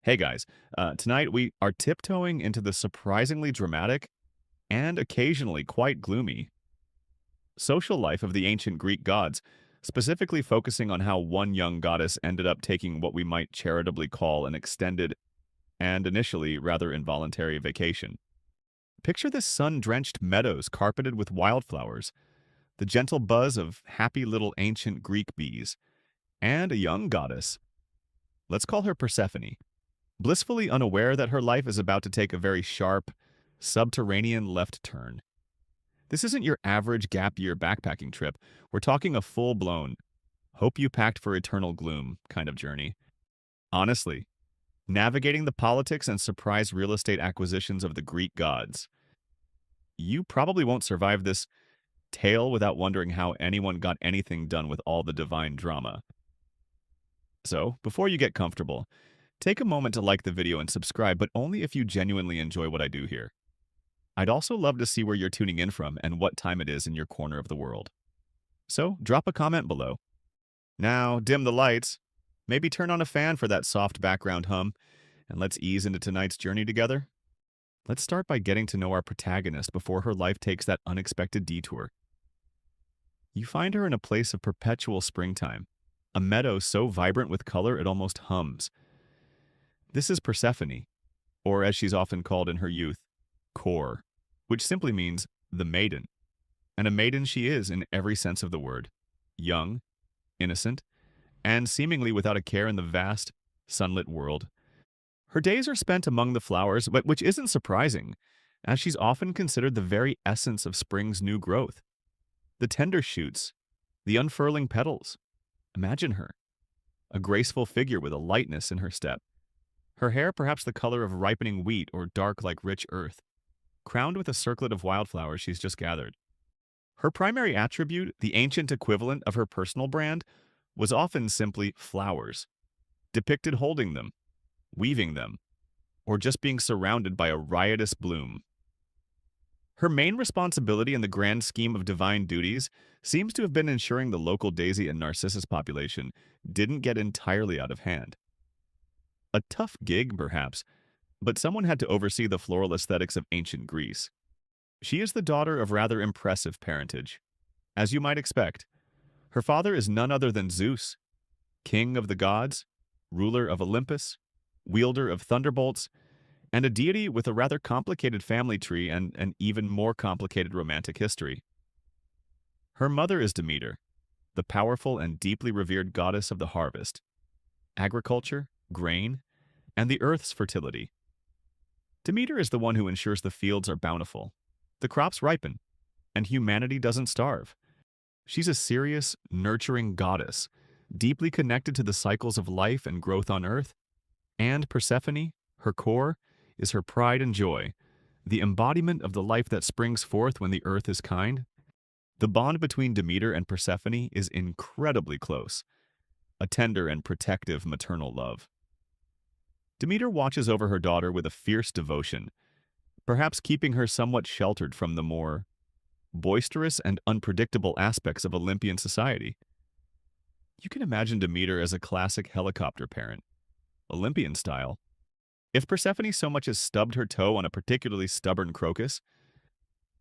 Hey guys, tonight we are tiptoeing into the surprisingly dramatic and occasionally quite gloomy social life of the ancient Greek gods, specifically focusing on how one young goddess ended up taking what we might charitably call an extended and initially rather involuntary vacation. Picture the sun-drenched meadows carpeted with wildflowers, the gentle buzz of happy little ancient Greek bees, and a young goddess, let's call her Persephone, blissfully unaware that her life is about to take a very sharp, subterranean left turn. This isn't your average gap year backpacking trip. We're talking a full-blown, hope you packed for eternal gloom kind of journey. Honestly, navigating the politics and surprise real estate acquisitions of the Greek gods. You probably won't survive this tale without wondering how anyone got anything done with all the divine drama. So, before you get comfortable, take a moment to like the video and subscribe, but only if you genuinely enjoy what I do here. I'd also love to see where you're tuning in from and what time it is in your corner of the world. So, drop a comment below. Now, dim the lights, maybe turn on a fan for that soft background hum, and let's ease into tonight's journey together. Let's start by getting to know our protagonist before her life takes that unexpected detour. You find her in a place of perpetual springtime, a meadow so vibrant with color it almost hums. This is Persephone, or as she's often called in her youth, Kor, which simply means the maiden. And a maiden she is in every sense of the word, young, innocent, and seemingly without a care in the vast, sunlit world. Her days are spent among the flowers, but which isn't surprising, as she's often considered the very essence of spring's new growth. The tender shoots, the unfurling petals. Imagine her, a graceful figure with a lightness in her step. Her hair perhaps the color of ripening wheat or dark like rich earth, crowned with a circlet of wildflowers she's just gathered. Her primary attribute, the ancient equivalent of her personal brand, was often simply flowers, depicted holding them, weaving them, or just being surrounded by a riotous bloom. Her main responsibility in the grand scheme of divine duties seems to have been ensuring the local daisy and narcissus population didn't get entirely out of hand. A tough gig, perhaps, but someone had to oversee the floral aesthetics of ancient Greece. She is the daughter of rather impressive parentage. As you might expect, her father is none other than Zeus, king of the gods, ruler of Olympus, wielder of thunderbolts, and a deity with a rather complicated family tree and an even more complicated romantic history. Her mother is Demeter, the powerful and deeply revered goddess of the harvest, agriculture, grain, and the earth's fertility. Demeter is the one who ensures the fields are bountiful, the crops ripen, and humanity doesn't starve. She's a serious, nurturing goddess, deeply connected to the cycles of life and growth on earth, and Persephone, her core, is her pride and joy, the embodiment of the life that springs forth when the earth is kind. The bond between Demeter and Persephone is incredibly close, a tender and protective maternal love. Demeter watches over her daughter with a fierce devotion, perhaps keeping her somewhat sheltered from the more boisterous and unpredictable aspects of Olympian society. You can imagine Demeter as a classic helicopter parent, Olympian style. If Persephone so much as stubbed her toe on a particularly stubborn crocus,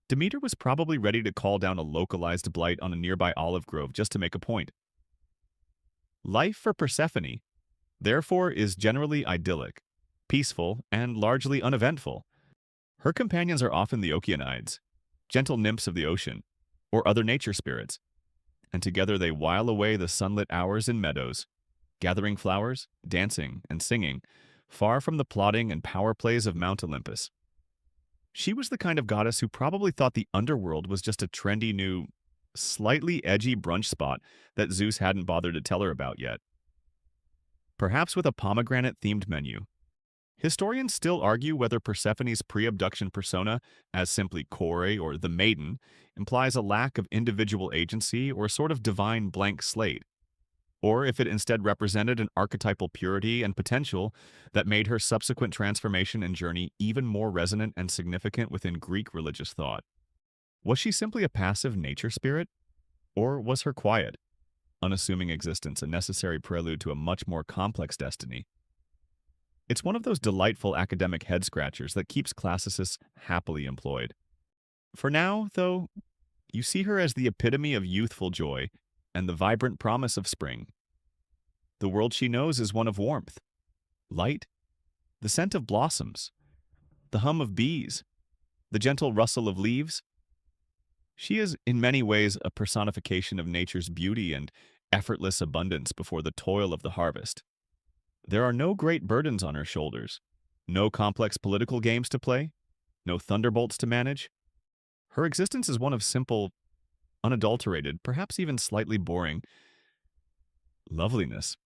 Demeter was probably ready to call down a localized blight on a nearby olive grove just to make a point. Life for Persephone, therefore, is generally idyllic, peaceful, and largely uneventful. Her companions are often the Okeanides, gentle nymphs of the ocean, or other nature spirits, and together they while away the sunlit hours in meadows, gathering flowers, dancing, and singing, far from the plodding and power plays of Mount Olympus. She was the kind of goddess who probably thought the Underworld was just a trendy new, slightly edgy brunch spot that Zeus hadn't bothered to tell her about yet. Perhaps with a pomegranate-themed menu. Historians still argue whether Persephone's pre-abduction persona, as simply Kore or the Maiden, implies a lack of individual agency or a sort of divine blank slate, or if it instead represented an archetypal purity and potential that made her subsequent transformation and journey even more resonant and significant within Greek religious thought. Was she simply a passive nature spirit? Or was her quiet, unassuming existence a necessary prelude to a much more complex destiny? It's one of those delightful academic head-scratchers that keeps classicists happily employed. For now, though, you see her as the epitome of youthful joy and the vibrant promise of spring. The world she knows is one of warmth, light, the scent of blossoms, the hum of bees, the gentle rustle of leaves. She is, in many ways, a personification of nature's beauty and effortless abundance before the toil of the harvest. There are no great burdens on her shoulders, no complex political games to play, no thunderbolts to manage. Her existence is one of simple, unadulterated, perhaps even slightly boring loveliness.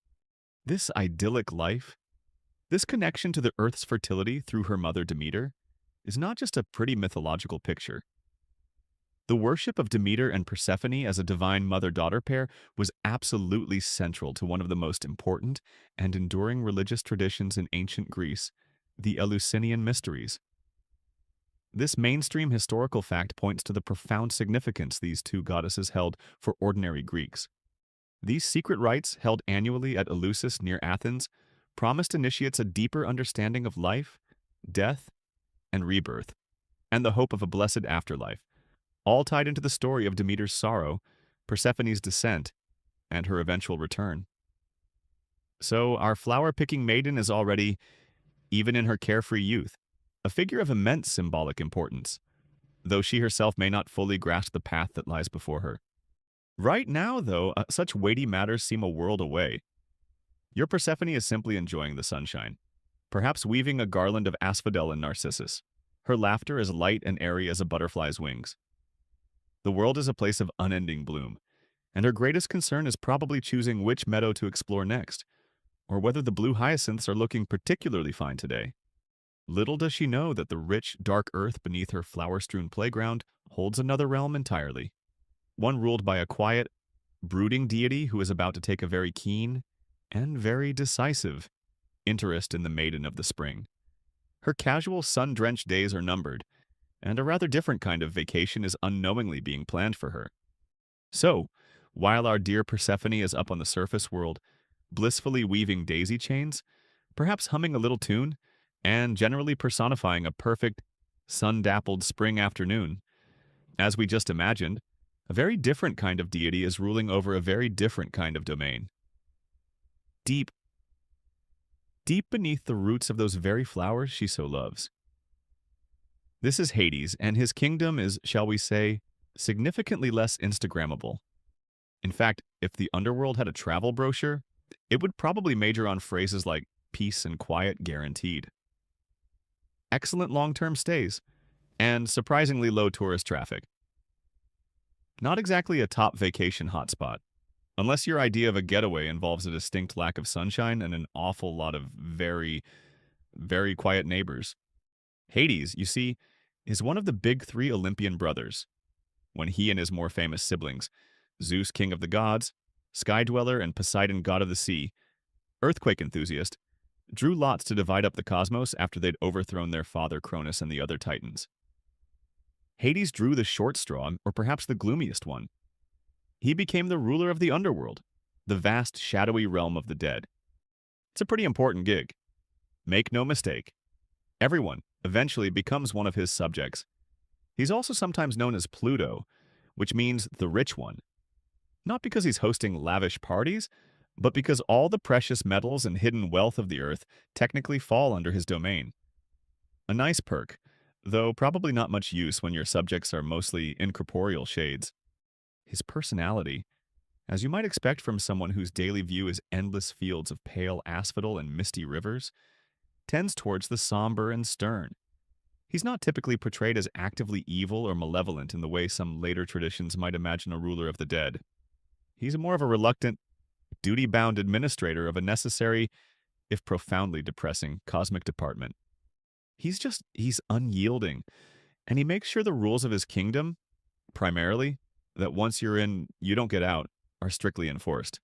This idyllic life, this connection to the earth's fertility through her mother Demeter, is not just a pretty mythological picture. The worship of Demeter and Persephone as a divine mother-daughter pair was absolutely central to one of the most important and enduring religious traditions in ancient Greece, the Eleusinian Mysteries. This mainstream historical fact points to the profound significance these two goddesses held for ordinary Greeks. These secret rites, held annually at Eleusis near Athens, promised initiates a deeper understanding of life, death, and rebirth, and the hope of a blessed afterlife, all tied into the story of Demeter's sorrow, Persephone's descent, and her eventual return. So our flower-picking maiden is already, even in her carefree youth, a figure of immense symbolic importance, though she herself may not fully grasp the path that lies before her. Right now, though, such weighty matters seem a world away. Your Persephone is simply enjoying the sunshine, perhaps weaving a garland of asphodel and narcissus. Her laughter as light and airy as a butterfly's wings. The world is a place of unending bloom, and her greatest concern is probably choosing which meadow to explore next, or whether the blue hyacinths are looking particularly fine today. Little does she know that the rich, dark earth beneath her flower-strewn playground holds another realm entirely, one ruled by a quiet, brooding deity who is about to take a very keen and very decisive interest in the maiden of the spring. Her casual, sun-drenched days are numbered, and a rather different kind of vacation is unknowingly being planned for her. So, while our dear Persephone is up on the surface world, blissfully weaving daisy chains, perhaps humming a little tune, and generally personifying a perfect, sun-dappled spring afternoon, as we just imagined, a very different kind of deity is ruling over a very different kind of domain. Deep, deep beneath the roots of those very flowers she so loves. This is Hades, and his kingdom is, shall we say, significantly less Instagrammable. In fact, if the Underworld had a travel brochure, it would probably major on phrases like peace and quiet guaranteed, excellent long-term stays, and surprisingly low tourist traffic. Not exactly a top vacation hotspot, unless your idea of a getaway involves a distinct lack of sunshine and an awful lot of very, very quiet neighbors. Hades, you see, is one of the big three Olympian brothers, when he and his more famous siblings, Zeus, king of the gods, Sky Dweller, and Poseidon, god of the sea, earthquake enthusiast, drew lots to divide up the cosmos after they'd overthrown their father Cronus and the other titans. Hades drew the short straw, or perhaps the gloomiest one. He became the ruler of the Underworld, the vast, shadowy realm of the dead. It's a pretty important gig. Make no mistake. Everyone eventually becomes one of his subjects. He's also sometimes known as Pluto, which means the rich one. Not because he's hosting lavish parties, but because all the precious metals and hidden wealth of the earth technically fall under his domain. A nice perk, though probably not much use when your subjects are mostly incorporeal shades. His personality, as you might expect from someone whose daily view is endless fields of pale asphodel and misty rivers, tends towards the somber and stern. He's not typically portrayed as actively evil or malevolent in the way some later traditions might imagine a ruler of the dead. He's more of a reluctant, duty-bound administrator of a necessary, if profoundly depressing, cosmic department. He's unyielding, and he makes sure the rules of his kingdom, primarily, that once you're in, you don't get out, are strictly enforced.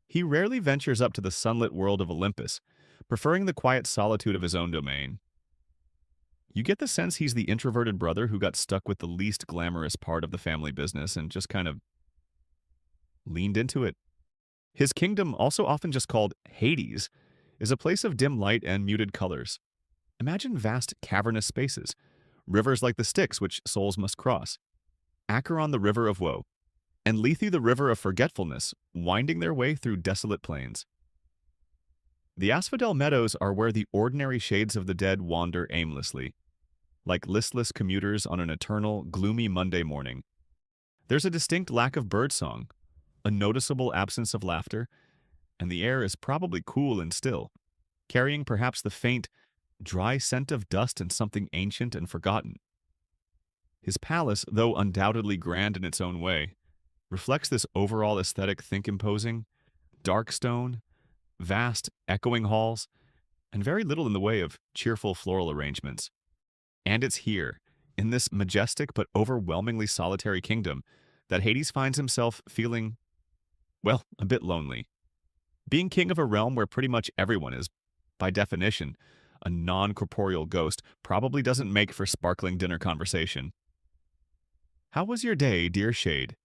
He rarely ventures up to the sunlit world of Olympus, preferring the quiet solitude of his own domain. You get the sense he's the introverted brother who got stuck with the least glamorous part of the family business and just kind of leaned into it. His kingdom, also often just called Hades, is a place of dim light and muted colors. Imagine vast cavernous spaces, rivers like the Styx which souls must cross, Acheron the river of woe, and Lethe the river of forgetfulness, winding their way through desolate plains. The asphodel meadows are where the ordinary shades of the dead wander aimlessly, like listless commuters on an eternal, gloomy Monday morning. There's a distinct lack of birdsong, a noticeable absence of laughter, and the air is probably cool and still, carrying perhaps the faint, dry scent of dust and something ancient and forgotten. His palace, though undoubtedly grand in its own way, reflects this overall aesthetic. Think imposing, dark stone, vast, echoing halls, and very little in the way of cheerful floral arrangements. And it's here, in this majestic but overwhelmingly solitary kingdom, that Hades finds himself feeling, well, a bit lonely. Being king of a realm where pretty much everyone is, by definition, a non-corporeal ghost probably doesn't make for sparkling dinner conversation. How was your day, dear Shade?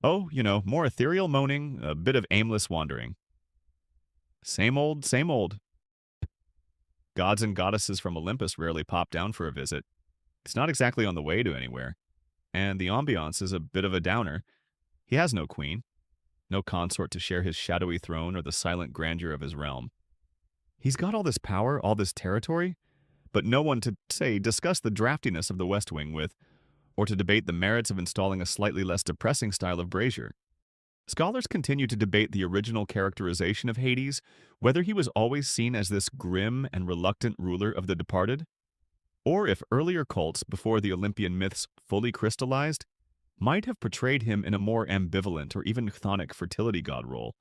Oh, more ethereal moaning, a bit of aimless wandering. Same old, same old. Gods and goddesses from Olympus rarely pop down for a visit. It's not exactly on the way to anywhere. And the ambiance is a bit of a downer. He has no queen, no consort to share his shadowy throne or the silent grandeur of his realm. He's got all this power, all this territory, but no one to, say, discuss the draftiness of the West Wing with, or to debate the merits of installing a slightly less depressing style of brazier. Scholars continue to debate the original characterization of Hades, whether he was always seen as this grim and reluctant ruler of the departed, or if earlier cults, before the Olympian myths fully crystallized, might have portrayed him in a more ambivalent or even chthonic fertility god role,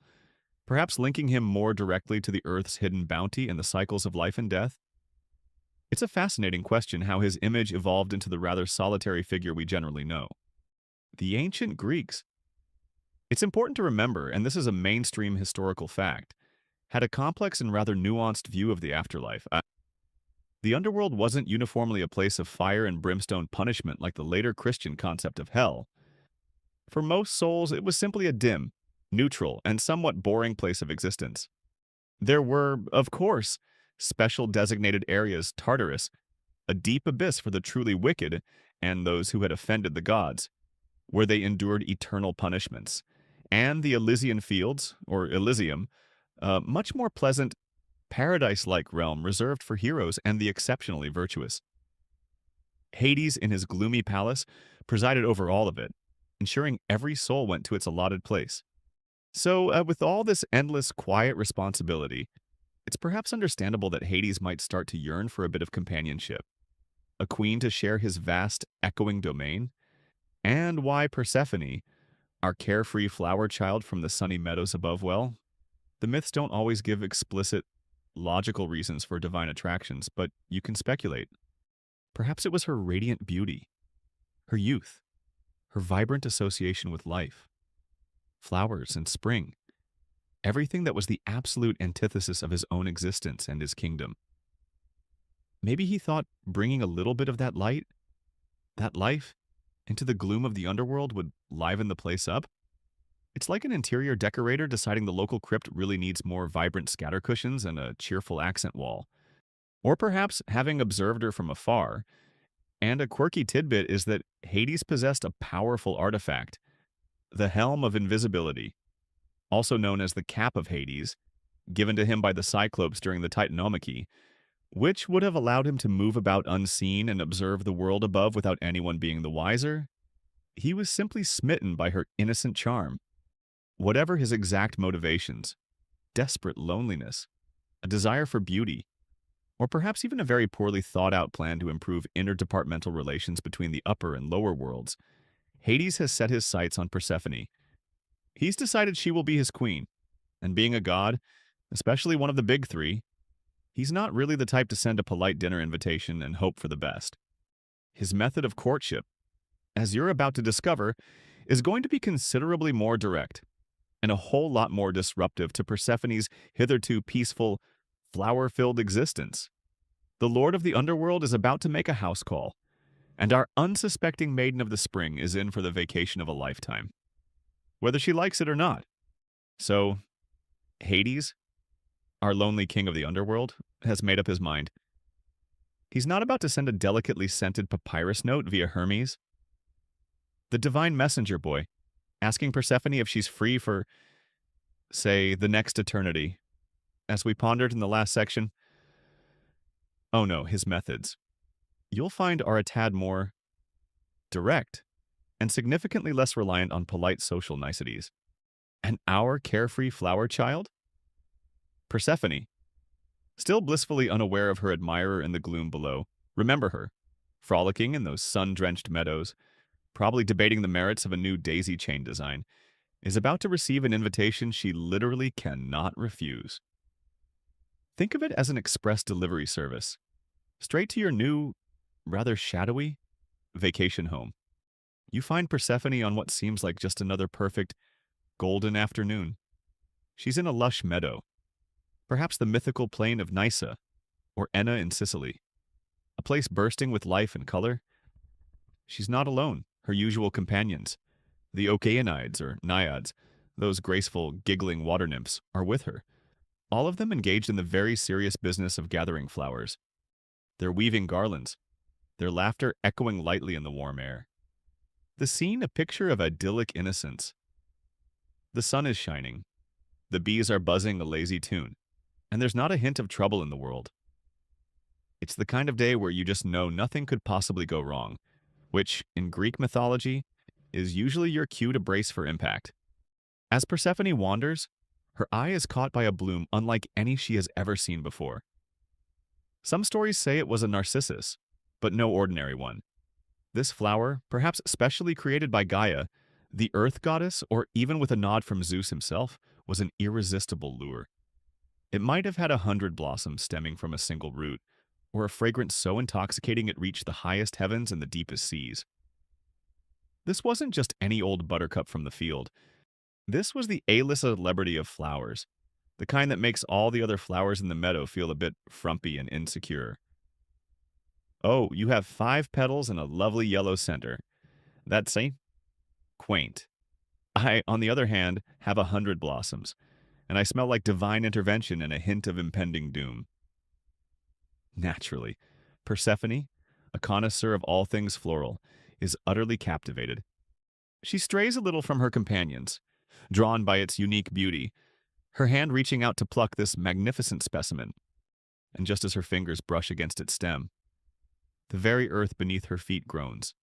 perhaps linking him more directly to the Earth's hidden bounty and the cycles of life and death. It's a fascinating question how his image evolved into the rather solitary figure we generally know. The ancient Greeks. It's important to remember, and this is a mainstream historical fact, had a complex and rather nuanced view of the afterlife. The underworld wasn't uniformly a place of fire and brimstone punishment like the later Christian concept of hell. For most souls, it was simply a dim, neutral, and somewhat boring place of existence. There were, of course, special designated areas, Tartarus, a deep abyss for the truly wicked and those who had offended the gods, where they endured eternal punishments, and the Elysian Fields, or Elysium, a much more pleasant, paradise-like realm reserved for heroes and the exceptionally virtuous. Hades, in his gloomy palace, presided over all of it, ensuring every soul went to its allotted place. So, with all this endless, quiet responsibility, it's perhaps understandable that Hades might start to yearn for a bit of companionship, a queen to share his vast, echoing domain, and why Persephone, our carefree flower child from the sunny meadows above, well, the myths don't always give explicit, logical reasons for divine attractions, but you can speculate. Perhaps it was her radiant beauty, her youth, her vibrant association with life, flowers and spring, everything that was the absolute antithesis of his own existence and his kingdom. Maybe he thought bringing a little bit of that light, that life, into the gloom of the underworld would liven the place up. It's like an interior decorator deciding the local crypt really needs more vibrant scatter cushions and a cheerful accent wall. Or perhaps, having observed her from afar, and a quirky tidbit is that Hades possessed a powerful artifact, the Helm of Invisibility, also known as the Cap of Hades, given to him by the Cyclopes during the Titanomachy, which would have allowed him to move about unseen and observe the world above without anyone being the wiser. He was simply smitten by her innocent charm. Whatever his exact motivations, desperate loneliness, a desire for beauty, or perhaps even a very poorly thought-out plan to improve interdepartmental relations between the upper and lower worlds, Hades has set his sights on Persephone. He's decided she will be his queen, and being a god, especially one of the big three, he's not really the type to send a polite dinner invitation and hope for the best. His method of courtship, as you're about to discover, is going to be considerably more direct and a whole lot more disruptive to Persephone's hitherto peaceful, flower-filled existence. The Lord of the Underworld is about to make a house call, and our unsuspecting Maiden of the Spring is in for the vacation of a lifetime, whether she likes it or not. So, Hades, our lonely king of the underworld, has made up his mind. He's not about to send a delicately scented papyrus note via Hermes. The divine messenger boy, asking Persephone if she's free for, say, the next eternity. As we pondered in the last section, oh no, his methods, you'll find are a tad more direct and significantly less reliant on polite social niceties. And our carefree flower child? Persephone, still blissfully unaware of her admirer in the gloom below. Remember her, frolicking in those sun-drenched meadows, probably debating the merits of a new daisy chain design, is about to receive an invitation she literally cannot refuse. Think of it as an express delivery service, straight to your new, rather shadowy, vacation home. You find Persephone on what seems like just another perfect, golden afternoon. She's in a lush meadow, perhaps the mythical plain of Nysa, or Enna in Sicily, a place bursting with life and color. She's not alone. Her usual companions, the Okeanides or Naiads, those graceful, giggling water nymphs, are with her, all of them engaged in the very serious business of gathering flowers. They're weaving garlands, their laughter echoing lightly in the warm air. The scene a picture of idyllic innocence. The sun is shining, the bees are buzzing a lazy tune, and there's not a hint of trouble in the world. It's the kind of day where you just know nothing could possibly go wrong, which, in Greek mythology, is usually your cue to brace for impact. As Persephone wanders, her eye is caught by a bloom unlike any she has ever seen before. Some stories say it was a narcissus, but no ordinary one. This flower, perhaps specially created by Gaia, the earth goddess, or even with a nod from Zeus himself, was an irresistible lure. It might have had 100 blossoms stemming from a single root, or a fragrance so intoxicating it reached the highest heavens and the deepest seas. This wasn't just any old buttercup from the field. This was the A-list celebrity of flowers, the kind that makes all the other flowers in the meadow feel a bit frumpy and insecure. Oh, you have 5 petals and a lovely yellow center. That's quaint. I, on the other hand, have 100 blossoms, and I smell like divine intervention and a hint of impending doom. Naturally, Persephone, a connoisseur of all things floral, is utterly captivated. She strays a little from her companions, drawn by its unique beauty, her hand reaching out to pluck this magnificent specimen. And just as her fingers brush against its stem, the very earth beneath her feet groans.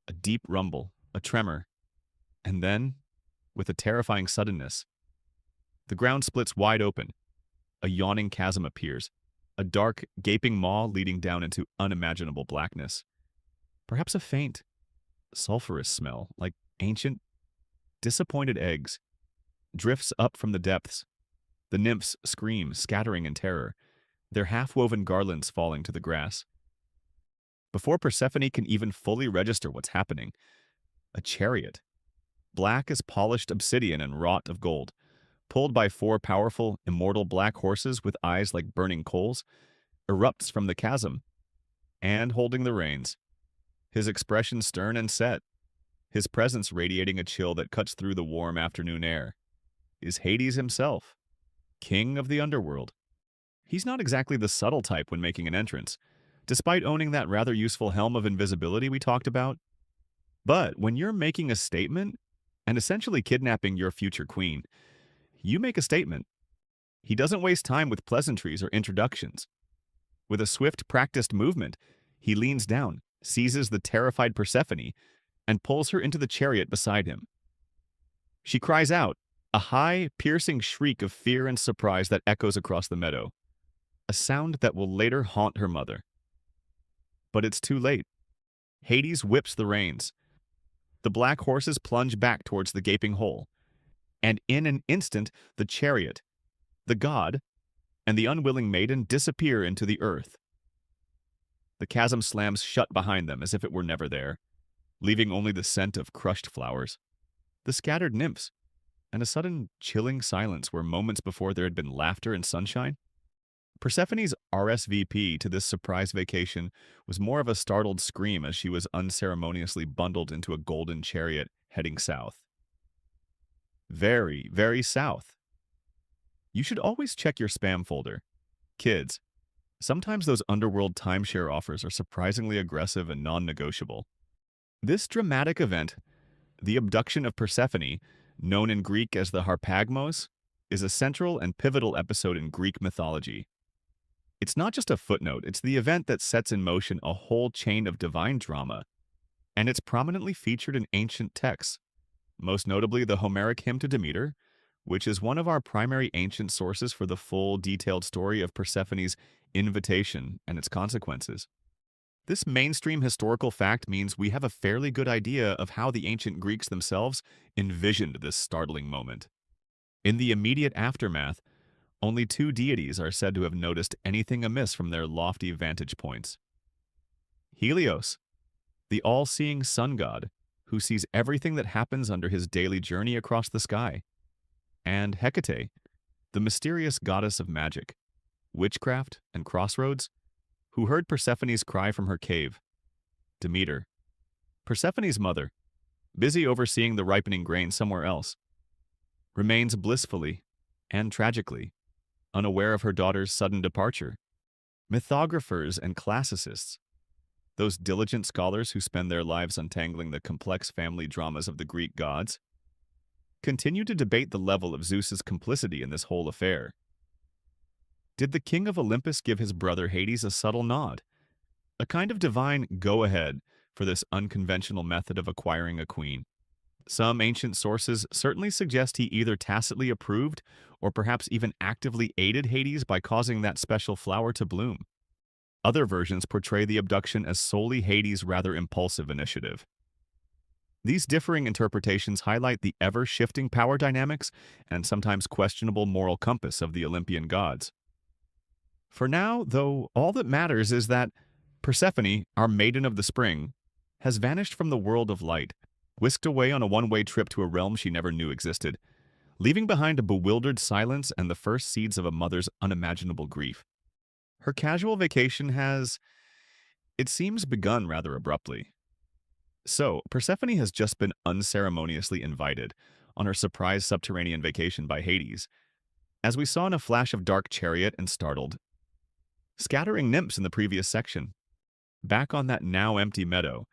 A deep rumble, a tremor, and then, with a terrifying suddenness, the ground splits wide open. A yawning chasm appears, a dark, gaping maw leading down into unimaginable blackness. Perhaps a faint, sulphurous smell, like ancient, disappointed eggs, drifts up from the depths. The nymphs scream, scattering in terror, their half-woven garlands falling to the grass. Before Persephone can even fully register what's happening, a chariot, black as polished obsidian and wrought of gold, pulled by 4 powerful, immortal black horses with eyes like burning coals, erupts from the chasm, and holding the reins, his expression stern and set, his presence radiating a chill that cuts through the warm afternoon air, is Hades himself, king of the underworld. He's not exactly the subtle type when making an entrance, despite owning that rather useful helm of invisibility we talked about. But when you're making a statement, and essentially kidnapping your future queen, you make a statement. He doesn't waste time with pleasantries or introductions. With a swift, practiced movement, he leans down, seizes the terrified Persephone, and pulls her into the chariot beside him. She cries out, a high, piercing shriek of fear and surprise that echoes across the meadow, a sound that will later haunt her mother. But it's too late. Hades whips the reins. The black horses plunge back towards the gaping hole, and in an instant the chariot, the god, and the unwilling maiden disappear into the earth. The chasm slams shut behind them as if it were never there, leaving only the scent of crushed flowers, the scattered nymphs, and a sudden chilling silence where moments before there had been laughter and sunshine. Persephone's RSVP to this surprise vacation was more of a startled scream as she was unceremoniously bundled into a golden chariot heading south. Very, very south. You should always check your spam folder. Kids, sometimes those Underworld timeshare offers are surprisingly aggressive and non-negotiable. This dramatic event, the abduction of Persephone, known in Greek as the Harpagmos, is a central and pivotal episode in Greek mythology. It's not just a footnote, it's the event that sets in motion a whole chain of divine drama, and it's prominently featured in ancient texts, most notably the Homeric hymn to Demeter, which is one of our primary ancient sources for the full, detailed story of Persephone's invitation and its consequences. This mainstream historical fact means we have a fairly good idea of how the ancient Greeks themselves envisioned this startling moment. In the immediate aftermath, only two deities are said to have noticed anything amiss from their lofty vantage points. Helios, the all-seeing sun god, who sees everything that happens under his daily journey across the sky, and Hecate, the mysterious goddess of magic, witchcraft, and crossroads, who heard Persephone's cry from her cave. Demeter, Persephone's mother, busy overseeing the ripening grain somewhere else, remains blissfully and tragically unaware of her daughter's sudden departure. Mythographers and classicists, those diligent scholars who spend their lives untangling the complex family dramas of the Greek gods, continue to debate the level of Zeus's complicity in this whole affair. Did the king of Olympus give his brother Hades a subtle nod, a kind of divine go-ahead for this unconventional method of acquiring a queen? Some ancient sources certainly suggest he either tacitly approved or perhaps even actively aided Hades by causing that special flower to bloom. Other versions portray the abduction as solely Hades' rather impulsive initiative. These differing interpretations highlight the ever-shifting power dynamics and sometimes questionable moral compass of the Olympian gods. For now, though, all that matters is that Persephone, our maiden of the spring, has vanished from the world of light, whisked away on a one-way trip to a realm she never knew existed, leaving behind a bewildered silence and the first seeds of a mother's unimaginable grief. Her casual vacation has, it seems, begun rather abruptly. So, Persephone has just been unceremoniously invited on her surprise subterranean vacation by Hades, as we saw in a flash of dark chariot and startled, scattering nymphs in the previous section. Back on that now empty meadow,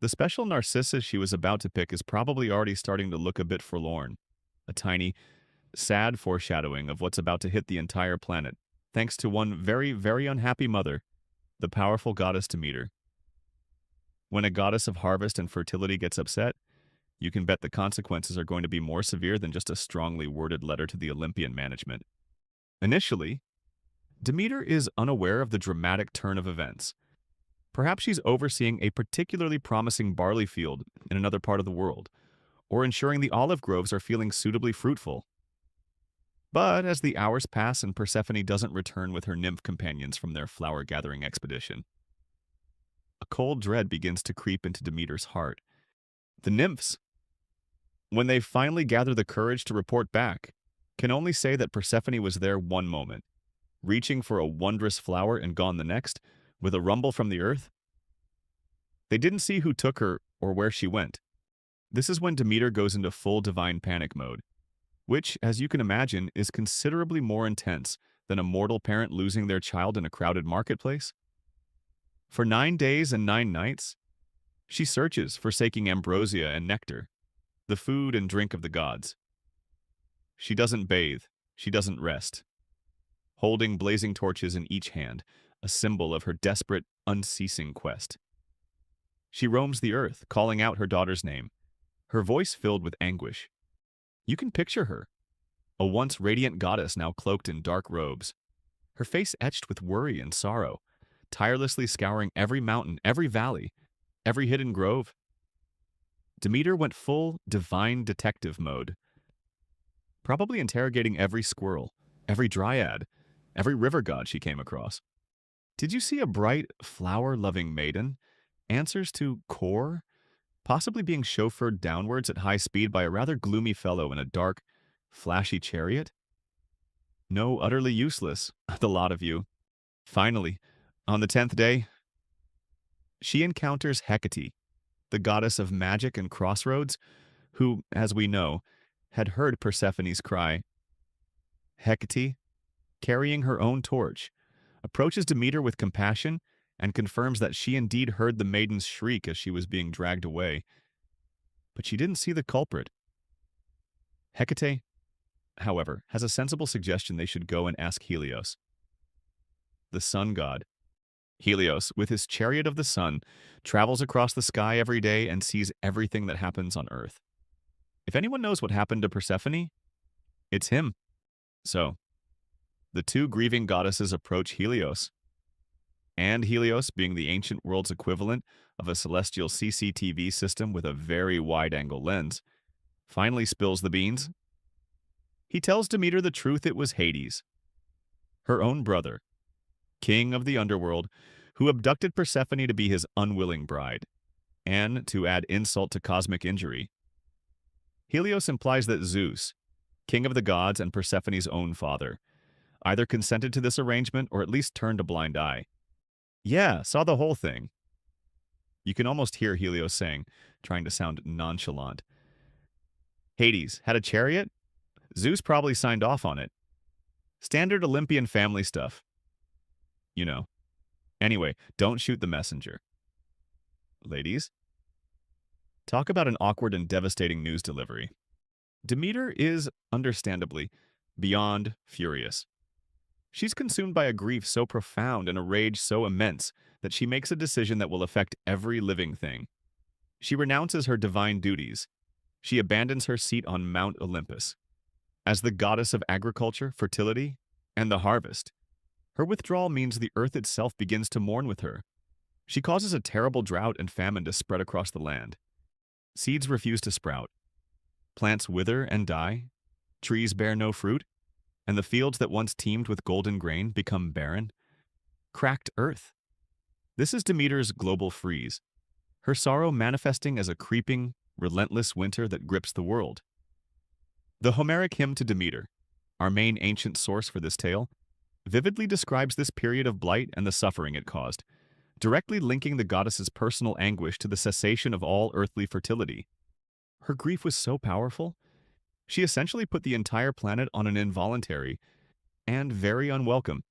the special narcissus she was about to pick is probably already starting to look a bit forlorn, a tiny, sad foreshadowing of what's about to hit the entire planet, thanks to one very, very unhappy mother, the powerful goddess Demeter. When a goddess of harvest and fertility gets upset, you can bet the consequences are going to be more severe than just a strongly worded letter to the Olympian management. Initially, Demeter is unaware of the dramatic turn of events. Perhaps she's overseeing a particularly promising barley field in another part of the world, or ensuring the olive groves are feeling suitably fruitful. But as the hours pass and Persephone doesn't return with her nymph companions from their flower-gathering expedition, a cold dread begins to creep into Demeter's heart. The nymphs, when they finally gather the courage to report back, can only say that Persephone was there one moment, reaching for a wondrous flower and gone the next, with a rumble from the earth. They didn't see who took her or where she went. This is when Demeter goes into full divine panic mode, which, as you can imagine, is considerably more intense than a mortal parent losing their child in a crowded marketplace. For 9 days and 9 nights, she searches, forsaking ambrosia and nectar, the food and drink of the gods. She doesn't bathe, she doesn't rest, holding blazing torches in each hand, a symbol of her desperate, unceasing quest. She roams the earth, calling out her daughter's name, her voice filled with anguish. You can picture her, a once radiant goddess now cloaked in dark robes, her face etched with worry and sorrow, tirelessly scouring every mountain, every valley, every hidden grove. Demeter went full divine detective mode, probably interrogating every squirrel, every dryad, every river god she came across. Did you see a bright, flower-loving maiden? Answers to core? Possibly being chauffeured downwards at high speed by a rather gloomy fellow in a dark, flashy chariot? No, utterly useless, the lot of you. Finally, on the 10th day, she encounters Hecate, the goddess of magic and crossroads, who, as we know, had heard Persephone's cry. Hecate, carrying her own torch, approaches Demeter with compassion and confirms that she indeed heard the maiden's shriek as she was being dragged away. But she didn't see the culprit. Hecate, however, has a sensible suggestion they should go and ask Helios, the sun god. Helios, with his chariot of the sun, travels across the sky every day and sees everything that happens on Earth. If anyone knows what happened to Persephone, it's him. So, the two grieving goddesses approach Helios, and Helios, being the ancient world's equivalent of a celestial CCTV system with a very wide-angle lens, finally spills the beans. He tells Demeter the truth: it was Hades, her own brother, king of the Underworld, who abducted Persephone to be his unwilling bride. And, to add insult to cosmic injury, Helios implies that Zeus, king of the gods and Persephone's own father, either consented to this arrangement or at least turned a blind eye. Yeah, saw the whole thing. You can almost hear Helios saying, trying to sound nonchalant. Hades had a chariot? Zeus probably signed off on it. Standard Olympian family stuff. You know. Anyway, don't shoot the messenger. Ladies? Talk about an awkward and devastating news delivery. Demeter is, understandably, beyond furious. She's consumed by a grief so profound and a rage so immense that she makes a decision that will affect every living thing. She renounces her divine duties. She abandons her seat on Mount Olympus. As the goddess of agriculture, fertility, and the harvest, her withdrawal means the earth itself begins to mourn with her. She causes a terrible drought and famine to spread across the land. Seeds refuse to sprout. Plants wither and die. Trees bear no fruit. And the fields that once teemed with golden grain become barren. Cracked earth. This is Demeter's global freeze, her sorrow manifesting as a creeping, relentless winter that grips the world. The Homeric hymn to Demeter, our main ancient source for this tale, vividly describes this period of blight and the suffering it caused, directly linking the goddess's personal anguish to the cessation of all earthly fertility. Her grief was so powerful, she essentially put the entire planet on an involuntary and very unwelcome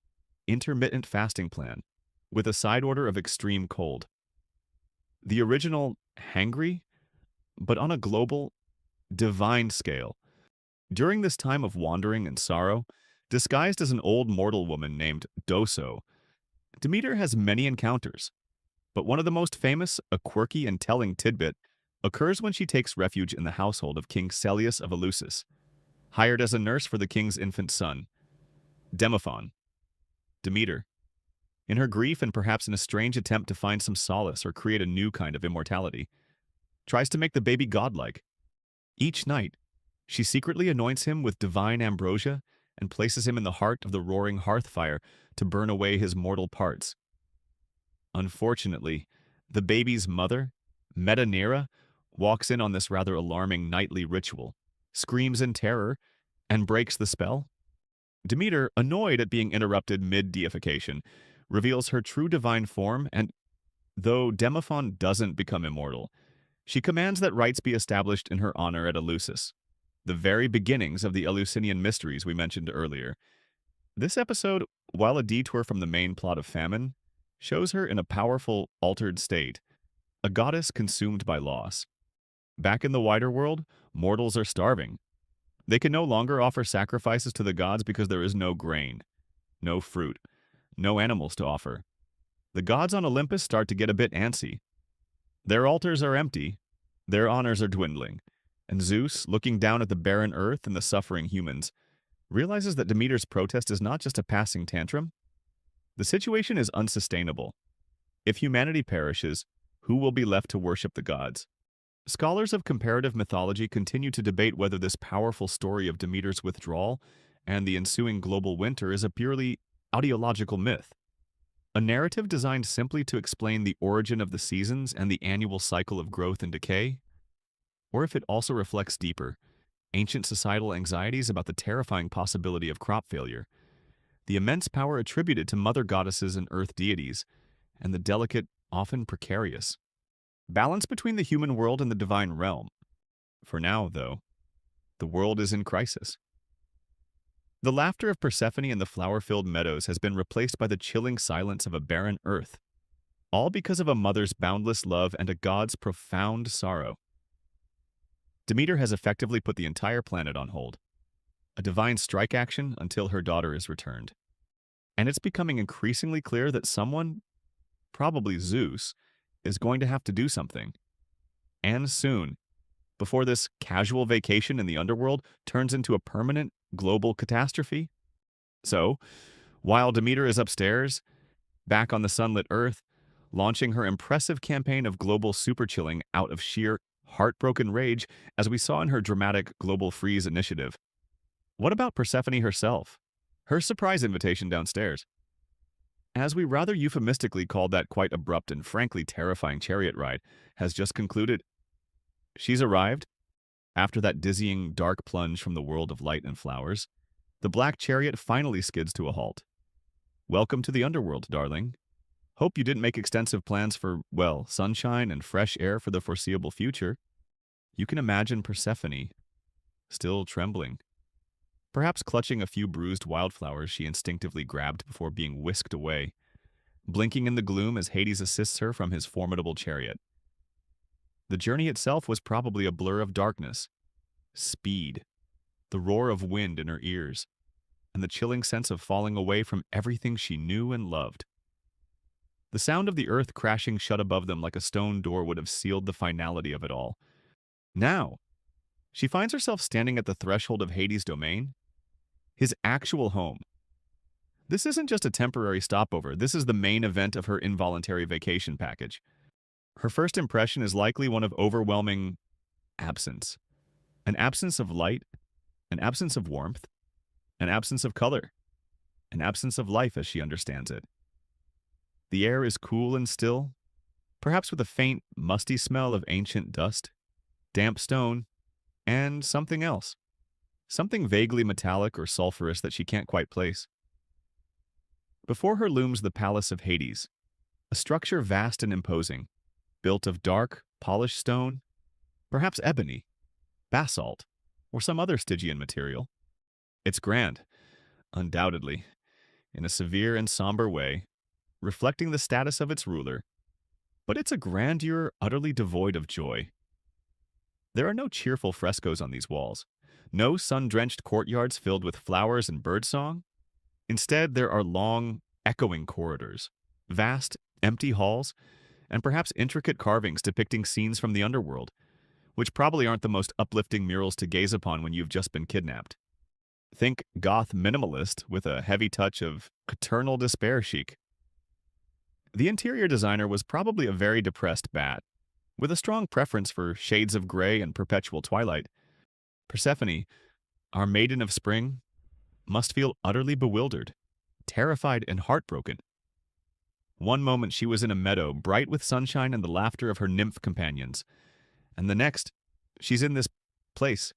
intermittent fasting plan with a side order of extreme cold. The original hangry, but on a global, divine scale. During this time of wandering and sorrow, disguised as an old mortal woman named Doso, Demeter has many encounters, but one of the most famous, a quirky and telling tidbit, occurs when she takes refuge in the household of King Celeus of Eleusis, hired as a nurse for the king's infant son, Demophon. Demeter, in her grief and perhaps in a strange attempt to find some solace or create a new kind of immortality, tries to make the baby godlike. Each night, she secretly anoints him with divine ambrosia and places him in the heart of the roaring hearth fire to burn away his mortal parts. Unfortunately, the baby's mother, Metanira, walks in on this rather alarming nightly ritual, screams in terror, and breaks the spell. Demeter, annoyed at being interrupted mid-deification, reveals her true divine form and, though Demophon doesn't become immortal, she commands that rites be established in her honor at Eleusis, the very beginnings of the Eleusinian mysteries we mentioned earlier. This episode, while a detour from the main plot of Famine, shows her in a powerful, altered state, a goddess consumed by loss. Back in the wider world, mortals are starving. They can no longer offer sacrifices to the gods because there is no grain, no fruit, no animals to offer. The gods on Olympus start to get a bit antsy. Their altars are empty, their honors are dwindling, and Zeus, looking down at the barren earth and the suffering humans, realizes that Demeter's protest is not just a passing tantrum. The situation is unsustainable. If humanity perishes, who will be left to worship the gods? Scholars of comparative mythology continue to debate whether this powerful story of Demeter's withdrawal and the ensuing global winter is a purely ideological myth, a narrative designed simply to explain the origin of the seasons and the annual cycle of growth and decay, or if it also reflects deeper, ancient societal anxieties about the terrifying possibility of crop failure, the immense power attributed to mother goddesses and earth deities, and the delicate, often precarious balance between the human world and the divine realm. For now, though, the world is in crisis. The laughter of Persephone in the flower-filled meadows has been replaced by the chilling silence of a barren earth, all because of a mother's boundless love and a god's profound sorrow. Demeter has effectively put the entire planet on hold, a divine strike action until her daughter is returned. And it's becoming increasingly clear that someone, probably Zeus, is going to have to do something. And soon, before this casual vacation in the underworld turns into a permanent global catastrophe. So, while Demeter is upstairs, back on the sunlit Earth, launching her impressive campaign of global superchilling out of sheer heartbroken rage, as we saw in her dramatic Global Freeze initiative. What about Persephone herself? Her surprise invitation downstairs. As we rather euphemistically called that quite abrupt and frankly terrifying chariot ride, has just concluded. She's arrived. After that dizzying, dark plunge from the world of light and flowers, the black chariot finally skids to a halt. Welcome to the underworld, darling. Hope you didn't make extensive plans for, well, sunshine and fresh air for the foreseeable future. You can imagine Persephone, still trembling, perhaps clutching a few bruised wildflowers she instinctively grabbed before being whisked away, blinking in the gloom as Hades assists her from his formidable chariot. The journey itself was probably a blur of darkness, speed, the roar of wind in her ears, and the chilling sense of falling away from everything she knew and loved. The sound of the earth crashing shut above them like a stone door would have sealed the finality of it all. Now, she finds herself standing at the threshold of Hades' domain, his actual home. This isn't just a temporary stopover, this is the main event of her involuntary vacation package. Her first impression is likely one of overwhelming absence. An absence of light, an absence of warmth, an absence of color, an absence of life as she understands it. The air is cool and still, perhaps with a faint, musty smell of ancient dust, damp stone, and something else. Something vaguely metallic or sulfurous that she can't quite place. Before her looms the palace of Hades, a structure vast and imposing, built of dark, polished stone, perhaps ebony, basalt, or some other Stygian material. It's grand, undoubtedly, in a severe and somber way, reflecting the status of its ruler, but it's a grandeur utterly devoid of joy. There are no cheerful frescoes on these walls, no sun-drenched courtyards filled with flowers and birdsong. Instead, there are long, echoing corridors, vast, empty halls, and perhaps intricate carvings depicting scenes from the underworld, which probably aren't the most uplifting murals to gaze upon when you've just been kidnapped. Think goth minimalist with a heavy touch of eternal despair chic. The interior designer was probably a very depressed bat, with a strong preference for shades of gray and perpetual twilight. Persephone, our maiden of spring, must feel utterly bewildered, terrified and heartbroken. One moment she was in a meadow bright with sunshine and the laughter of her nymph companions, and the next, she's in this place,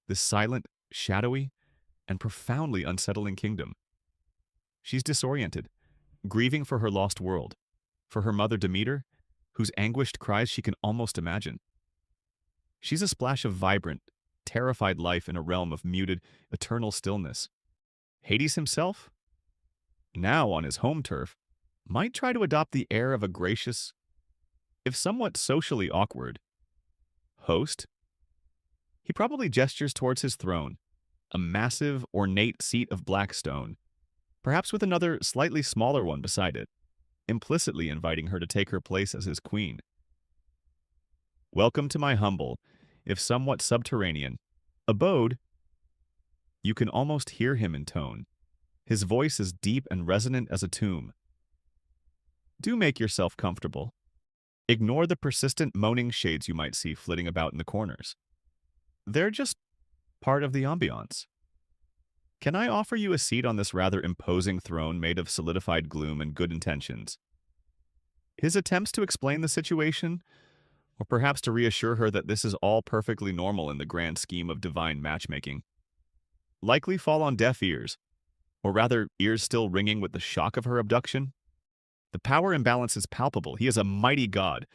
this silent, shadowy, and profoundly unsettling kingdom. She's disoriented, grieving for her lost world, for her mother Demeter, whose anguished cries she can almost imagine. She's a splash of vibrant, terrified life in a realm of muted, eternal stillness. Hades himself, now on his home turf, might try to adopt the air of a gracious, if somewhat socially awkward, host. He probably gestures towards his throne, a massive, ornate seat of black stone, perhaps with another slightly smaller one beside it, implicitly inviting her to take her place as his queen. Welcome to my humble, if somewhat subterranean, abode. You can almost hear him in tone. His voice is deep and resonant as a tomb. Do make yourself comfortable. Ignore the persistent moaning shades you might see flitting about in the corners. They're just part of the ambiance. Can I offer you a seat on this rather imposing throne made of solidified gloom and good intentions? His attempts to explain the situation, or perhaps to reassure her that this is all perfectly normal in the grand scheme of divine matchmaking, likely fall on deaf ears, or rather ears still ringing with the shock of her abduction. The power imbalance is palpable. He is a mighty god,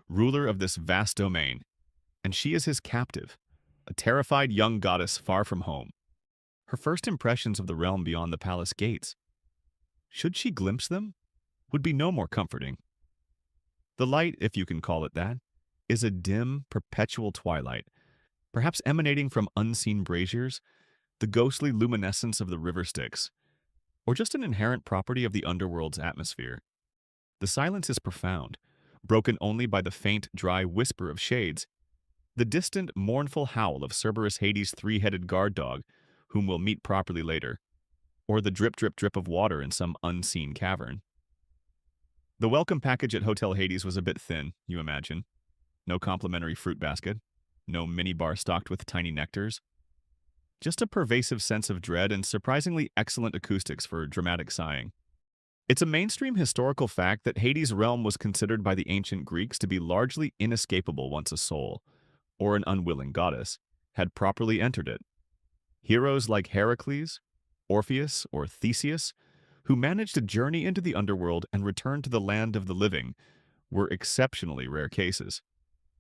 ruler of this vast domain, and she is his captive, a terrified young goddess far from home. her first impressions of the realm beyond the palace gates, should she glimpse them, would be no more comforting. The light, if you can call it that, is a dim, perpetual twilight, perhaps emanating from unseen braziers, the ghostly luminescence of the river Styx, or just an inherent property of the underworld's atmosphere. The silence is profound, broken only by the faint, dry whisper of shades, the distant, mournful howl of Cerberus Hades' three-headed guard dog, whom we'll meet properly later, or the drip, drip, drip of water in some unseen cavern. The welcome package at Hotel Hades was a bit thin, you imagine. No complimentary fruit basket, no minibar stocked with tiny nectars. Just a pervasive sense of dread and surprisingly excellent acoustics for dramatic sighing. It's a mainstream historical fact that Hades' realm was considered by the ancient Greeks to be largely inescapable once a soul, or an unwilling goddess, had properly entered it. Heroes like Heracles, Orpheus, or Theseus, who managed to journey into the underworld and return to the land of the living, were exceptionally rare cases.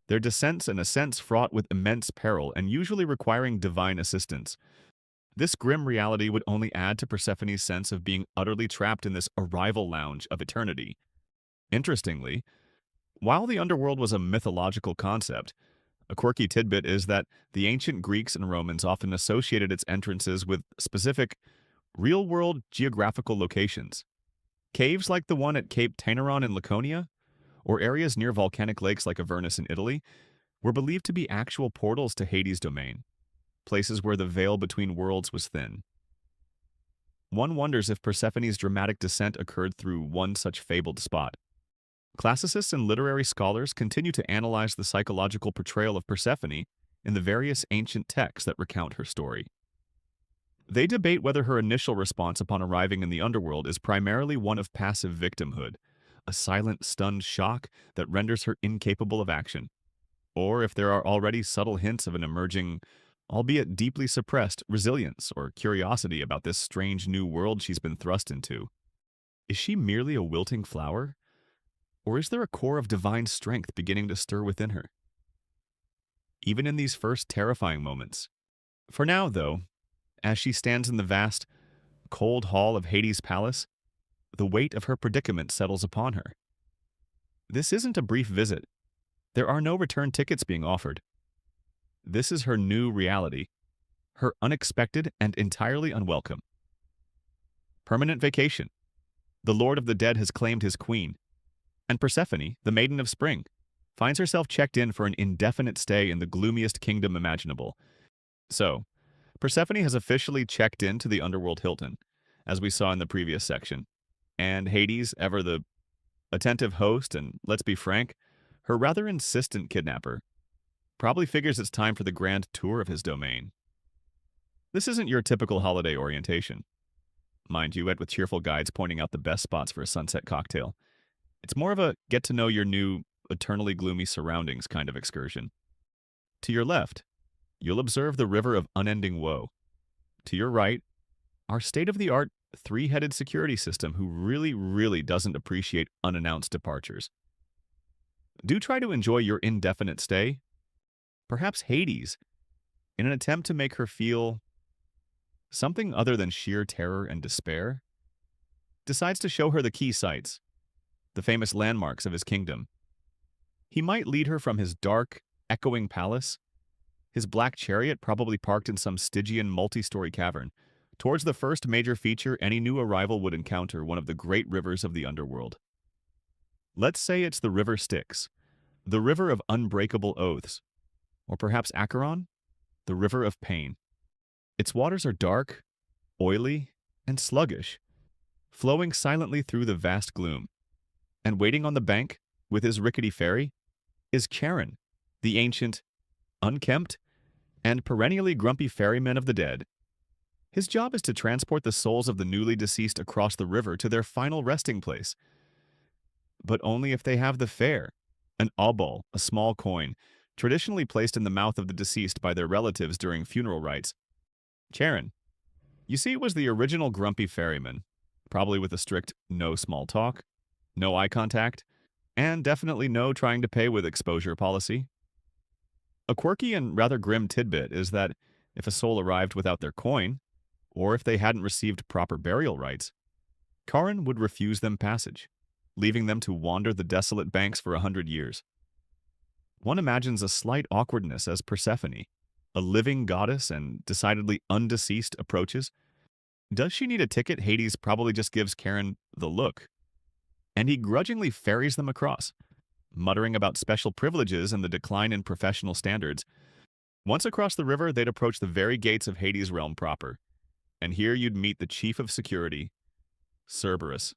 Their descents and ascents fraught with immense peril and usually requiring divine assistance. This grim reality would only add to Persephone's sense of being utterly trapped in this arrival lounge of eternity. Interestingly, while the underworld was a mythological concept, a quirky tidbit is that the ancient Greeks and Romans often associated its entrances with specific, real-world geographical locations. Caves like the one at Cape Tainaron in Laconia, or areas near volcanic lakes like Avernus in Italy, were believed to be actual portals to Hades' domain, places where the veil between worlds was thin. One wonders if Persephone's dramatic descent occurred through one such fabled spot. Classicists and literary scholars continue to analyze the psychological portrayal of Persephone in the various ancient texts that recount her story. They debate whether her initial response upon arriving in the underworld is primarily one of passive victimhood, a silent, stunned shock that renders her incapable of action, or if there are already subtle hints of an emerging, albeit deeply suppressed, resilience or curiosity about this strange new world she's been thrust into. Is she merely a wilting flower? Or is there a core of divine strength beginning to stir within her? Even in these first terrifying moments. For now, though, as she stands in the vast, cold hall of Hades' palace, the weight of her predicament settles upon her. This isn't a brief visit. There are no return tickets being offered. This is her new reality, her unexpected and entirely unwelcome. Permanent vacation. The Lord of the Dead has claimed his queen, and Persephone, the Maiden of Spring, finds herself checked in for an indefinite stay in the gloomiest kingdom imaginable. So, Persephone has officially checked in to the Underworld Hilton, as we saw in the previous section, and Hades, ever the attentive host and, let's be frank, her rather insistent kidnapper, probably figures it's time for the grand tour of his domain. This isn't your typical holiday orientation. Mind you, with cheerful guides pointing out the best spots for a sunset cocktail. It's more of a get-to-know your new, eternally gloomy surroundings kind of excursion. To your left, you'll observe the river of unending woe. To your right, our state-of-the-art three-headed security system who really doesn't appreciate unannounced departures. Do try to enjoy your indefinite stay, perhaps Hades, in an attempt to make her feel something other than sheer terror and despair, decides to show her the key sites, the famous landmarks of his kingdom. He might lead her from his dark, echoing palace, his black chariot probably parked in some Stygian multi-story cavern, towards the first major feature any new arrival would encounter, one of the great rivers of the underworld. Let's say it's the river Styx, the river of unbreakable oaths, or perhaps Acheron, the river of pain. Its waters are dark, oily, and sluggish, flowing silently through the vast gloom. And waiting on the bank, with his rickety ferry, is Charon, the ancient, unkempt, and perennially grumpy ferryman of the dead. His job is to transport the souls of the newly deceased across the river to their final resting place. But only if they have the fare, an obol, a small coin, traditionally placed in the mouth of the deceased by their relatives during funeral rites. Charon, you see, was the original grumpy ferryman, probably with a strict no small talk, no eye contact, and definitely no trying to pay with exposure policy. A quirky and rather grim tidbit is that if a soul arrived without their coin, or if they hadn't received proper burial rites, Charon would refuse them passage, leaving them to wander the desolate banks for 100 years. One imagines a slight awkwardness as Persephone, a living goddess and decidedly undeceased, approaches. Does she need a ticket? Hades probably just gives Charon the look, and he grudgingly ferries them across, muttering about special privileges and the decline in professional standards. Once across the river, they'd approach the very gates of Hades' realm proper, and here you'd meet the chief of security, Cerberus.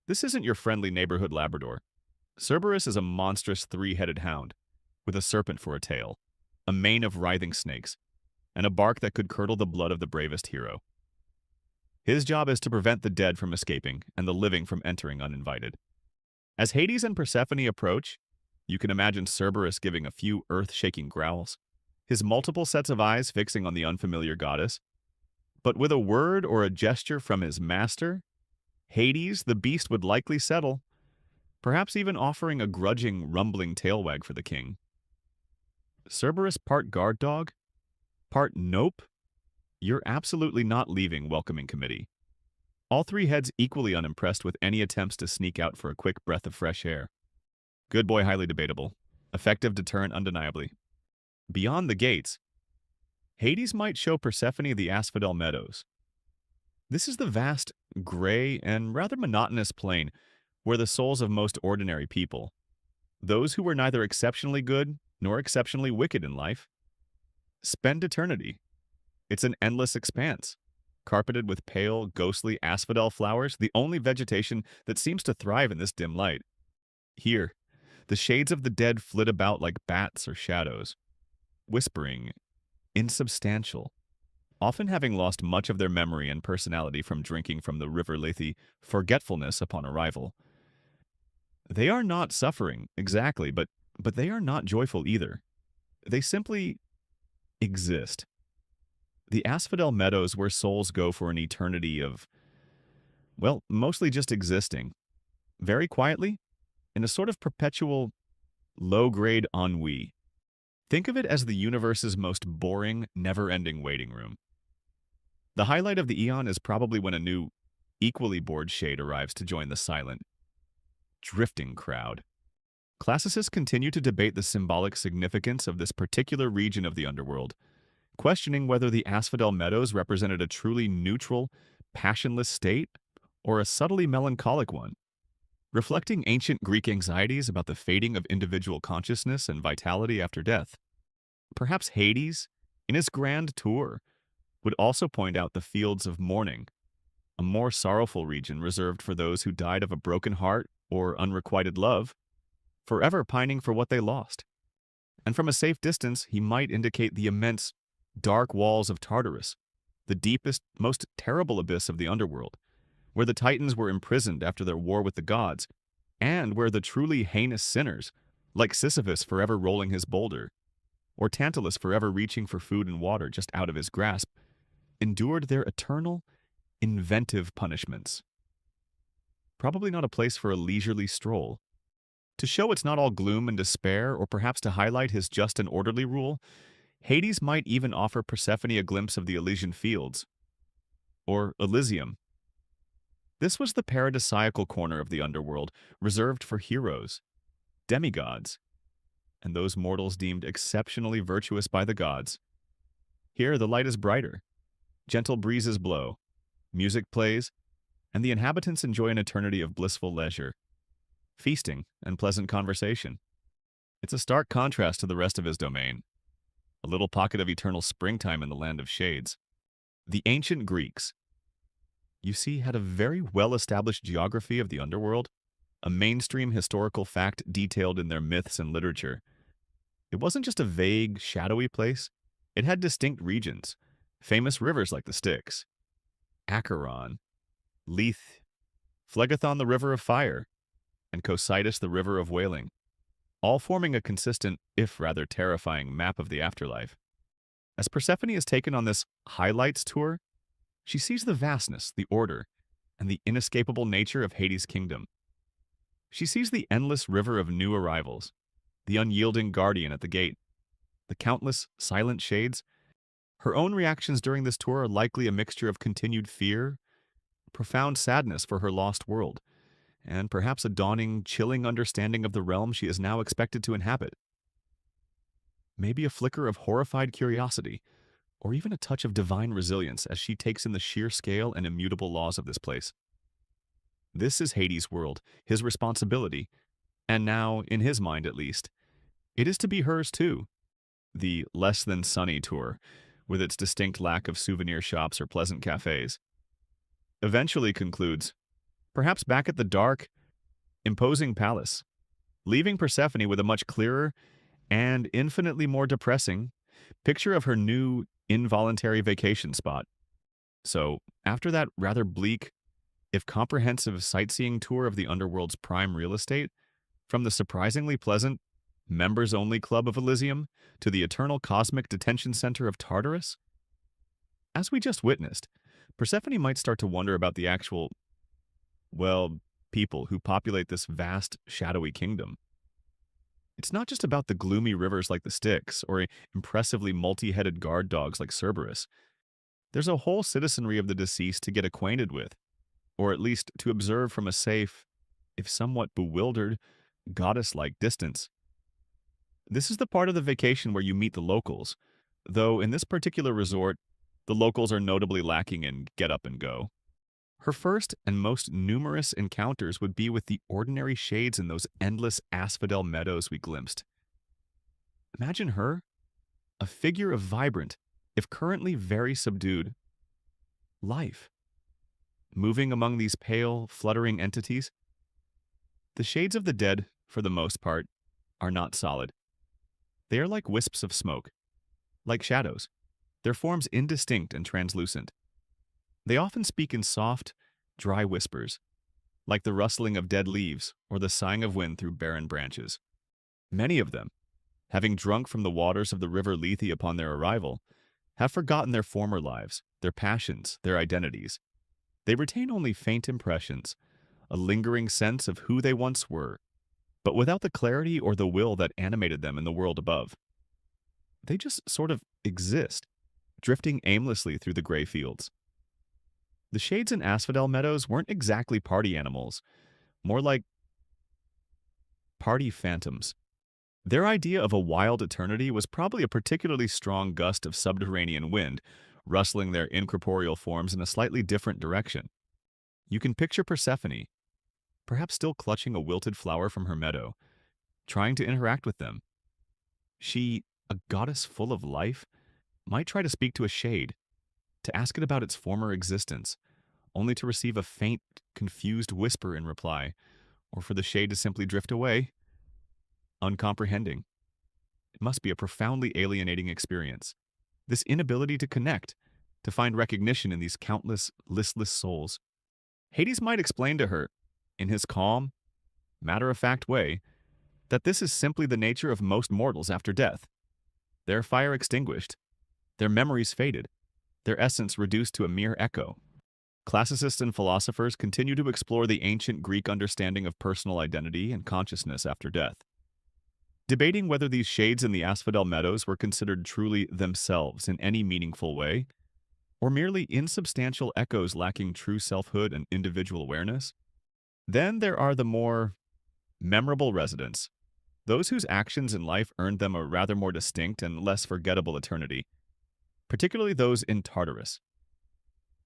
This isn't your friendly neighborhood Labrador. Cerberus is a monstrous three-headed hound, with a serpent for a tail, a mane of writhing snakes, and a bark that could curdle the blood of the bravest hero. His job is to prevent the dead from escaping and the living from entering uninvited. As Hades and Persephone approach, you can imagine Cerberus giving a few earth-shaking growls, his multiple sets of eyes fixing on the unfamiliar goddess. But with a word or a gesture from his master, Hades, the beast, would likely settle, perhaps even offering a grudging, rumbling tail wag for the king. Cerberus part guard dog? Part nope? You're absolutely not leaving welcoming committee. All three heads equally unimpressed with any attempts to sneak out for a quick breath of fresh air. Good boy, highly debatable. Effective deterrent, undeniably. Beyond the gates, Hades might show Persephone the Asphodel Meadows. This is the vast, gray, and rather monotonous plain where the souls of most ordinary people, those who were neither exceptionally good nor exceptionally wicked in life, spend eternity. It's an endless expanse, carpeted with pale, ghostly asphodel flowers, the only vegetation that seems to thrive in this dim light. Here, the shades of the dead flit about like bats or shadows, whispering, insubstantial, often having lost much of their memory and personality from drinking from the river Lethe, forgetfulness upon arrival. They are not suffering, exactly, but they are not joyful either. They simply exist. The Asphodel Meadows where souls go for an eternity of, well, mostly just existing, very quietly, in a sort of perpetual, low-grade ennui. Think of it as the universe's most boring, never-ending waiting room. The highlight of the eon is probably when a new, equally bored shade arrives to join the silent, drifting crowd. Classicists continue to debate the symbolic significance of this particular region of the underworld, questioning whether the Asphodel Meadows represented a truly neutral, passionless state or a subtly melancholic one, reflecting ancient Greek anxieties about the fading of individual consciousness and vitality after death. Perhaps Hades, in his grand tour, would also point out the fields of mourning, a more sorrowful region reserved for those who died of a broken heart or unrequited love, forever pining for what they lost. And from a safe distance, he might indicate the immense, dark walls of Tartarus, the deepest, most terrible abyss of the underworld, where the Titans were imprisoned after their war with the gods, and where the truly heinous sinners, like Sisyphus forever rolling his boulder, or Tantalus forever reaching for food and water just out of his grasp, endured their eternal, inventive punishments. Probably not a place for a leisurely stroll. To show it's not all gloom and despair, or perhaps to highlight his just and orderly rule, Hades might even offer Persephone a glimpse of the Elysian fields, or Elysium. This was the paradisiacal corner of the underworld, reserved for heroes, demigods, and those mortals deemed exceptionally virtuous by the gods. Here the light is brighter, gentle breezes blow, music plays, and the inhabitants enjoy an eternity of blissful leisure, feasting, and pleasant conversation. It's a stark contrast to the rest of his domain, a little pocket of eternal springtime in the land of shades. The ancient Greeks, you see, had a very well-established geography of the underworld, a mainstream historical fact detailed in their myths and literature. It wasn't just a vague, shadowy place. It had distinct regions, famous rivers like the Styx, Acheron, Lethe, Phlegethon the river of fire, and Cocytus the river of wailing, all forming a consistent, if rather terrifying, map of the afterlife. As Persephone is taken on this highlights tour, she sees the vastness, the order, and the inescapable nature of Hades' kingdom. She sees the endless river of new arrivals, the unyielding guardian at the gate, the countless silent shades, Her own reactions during this tour are likely a mixture of continued fear, profound sadness for her lost world, and perhaps a dawning, chilling understanding of the realm she is now expected to inhabit. Maybe a flicker of horrified curiosity, or even a touch of divine resilience as she takes in the sheer scale and immutable laws of this place. This is Hades' world, his responsibility, and now, in his mind at least, it is to be hers too. The less than sunny tour, with its distinct lack of souvenir shops or pleasant cafes, eventually concludes, perhaps back at the dark, imposing palace, leaving Persephone with a much clearer and infinitely more depressing picture of her new involuntary vacation spot. So, after that rather bleak, if comprehensive sightseeing tour of the Underworld's prime real estate, from the surprisingly pleasant members-only Club of Elysium to the eternal cosmic detention center of Tartarus, as we just witnessed, Persephone might start to wonder about the actual, well, people who populate this vast, shadowy kingdom. It's not just about the gloomy rivers like the Styx, or impressively multi-headed guard dogs like Cerberus. There's a whole citizenry of the deceased to get acquainted with, or at least to observe from a safe, if somewhat bewildered, goddess-like distance. This is the part of the vacation where you meet the locals, though in this particular resort, the locals are notably lacking in get up and go. Her first and most numerous encounters would be with the ordinary shades in those endless asphodel meadows we glimpsed. Imagine her, a figure of vibrant, if currently very subdued, life, moving among these pale, fluttering entities. The shades of the dead, for the most part, are not solid. They are like wisps of smoke, like shadows, their forms indistinct and translucent. They often speak in soft, dry whispers, like the rustling of dead leaves or the sighing of wind through barren branches. Many of them, having drunk from the waters of the river Lethe upon their arrival, have forgotten their former lives, their passions, their identities. They retain only faint impressions, a lingering sense of who they once were, but without the clarity or the will that animated them in the world above. They just sort of exist, drifting aimlessly through the gray fields. The shades in Asphodel Meadows weren't exactly party animals, more like party phantoms. Their idea of a wild eternity was probably a particularly strong gust of subterranean wind, rustling their incorporeal forms in a slightly different direction. You can picture Persephone, perhaps still clutching a wilted flower from her meadow, trying to interact with them. She, a goddess full of life, might try to speak to a shade, to ask it about its former existence, only to receive a faint, confused whisper in reply, or for the shade to simply drift away, uncomprehending. It must be a profoundly alienating experience. This inability to connect, to find recognition in these countless, listless souls. Hades might explain to her, in his calm, matter-of-fact way, that this is simply the nature of most mortals after death. Their fire extinguished, their memories faded, their essence reduced to a mere echo. Classicists and philosophers continue to explore the ancient Greek understanding of personal identity and consciousness after death, debating whether these shades in the Asphodel Meadows were considered truly themselves in any meaningful way, or merely insubstantial echoes lacking true selfhood and individual awareness. Then there are the more memorable residents, those whose actions in life earned them a rather more distinct and less forgettable eternity, particularly those in Tartarus.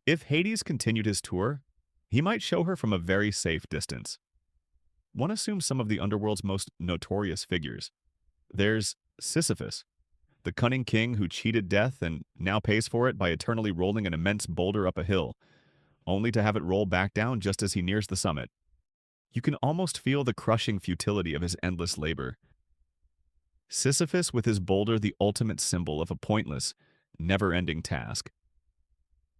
If Hades continued his tour, he might show her from a very safe distance. One assumes some of the underworld's most notorious figures. There's Sisyphus, the cunning king who cheated death and now pays for it by eternally rolling an immense boulder up a hill, only to have it roll back down just as he nears the summit. You can almost feel the crushing futility of his endless labor. Sisyphus with his boulder the ultimate symbol of a pointless, never-ending task.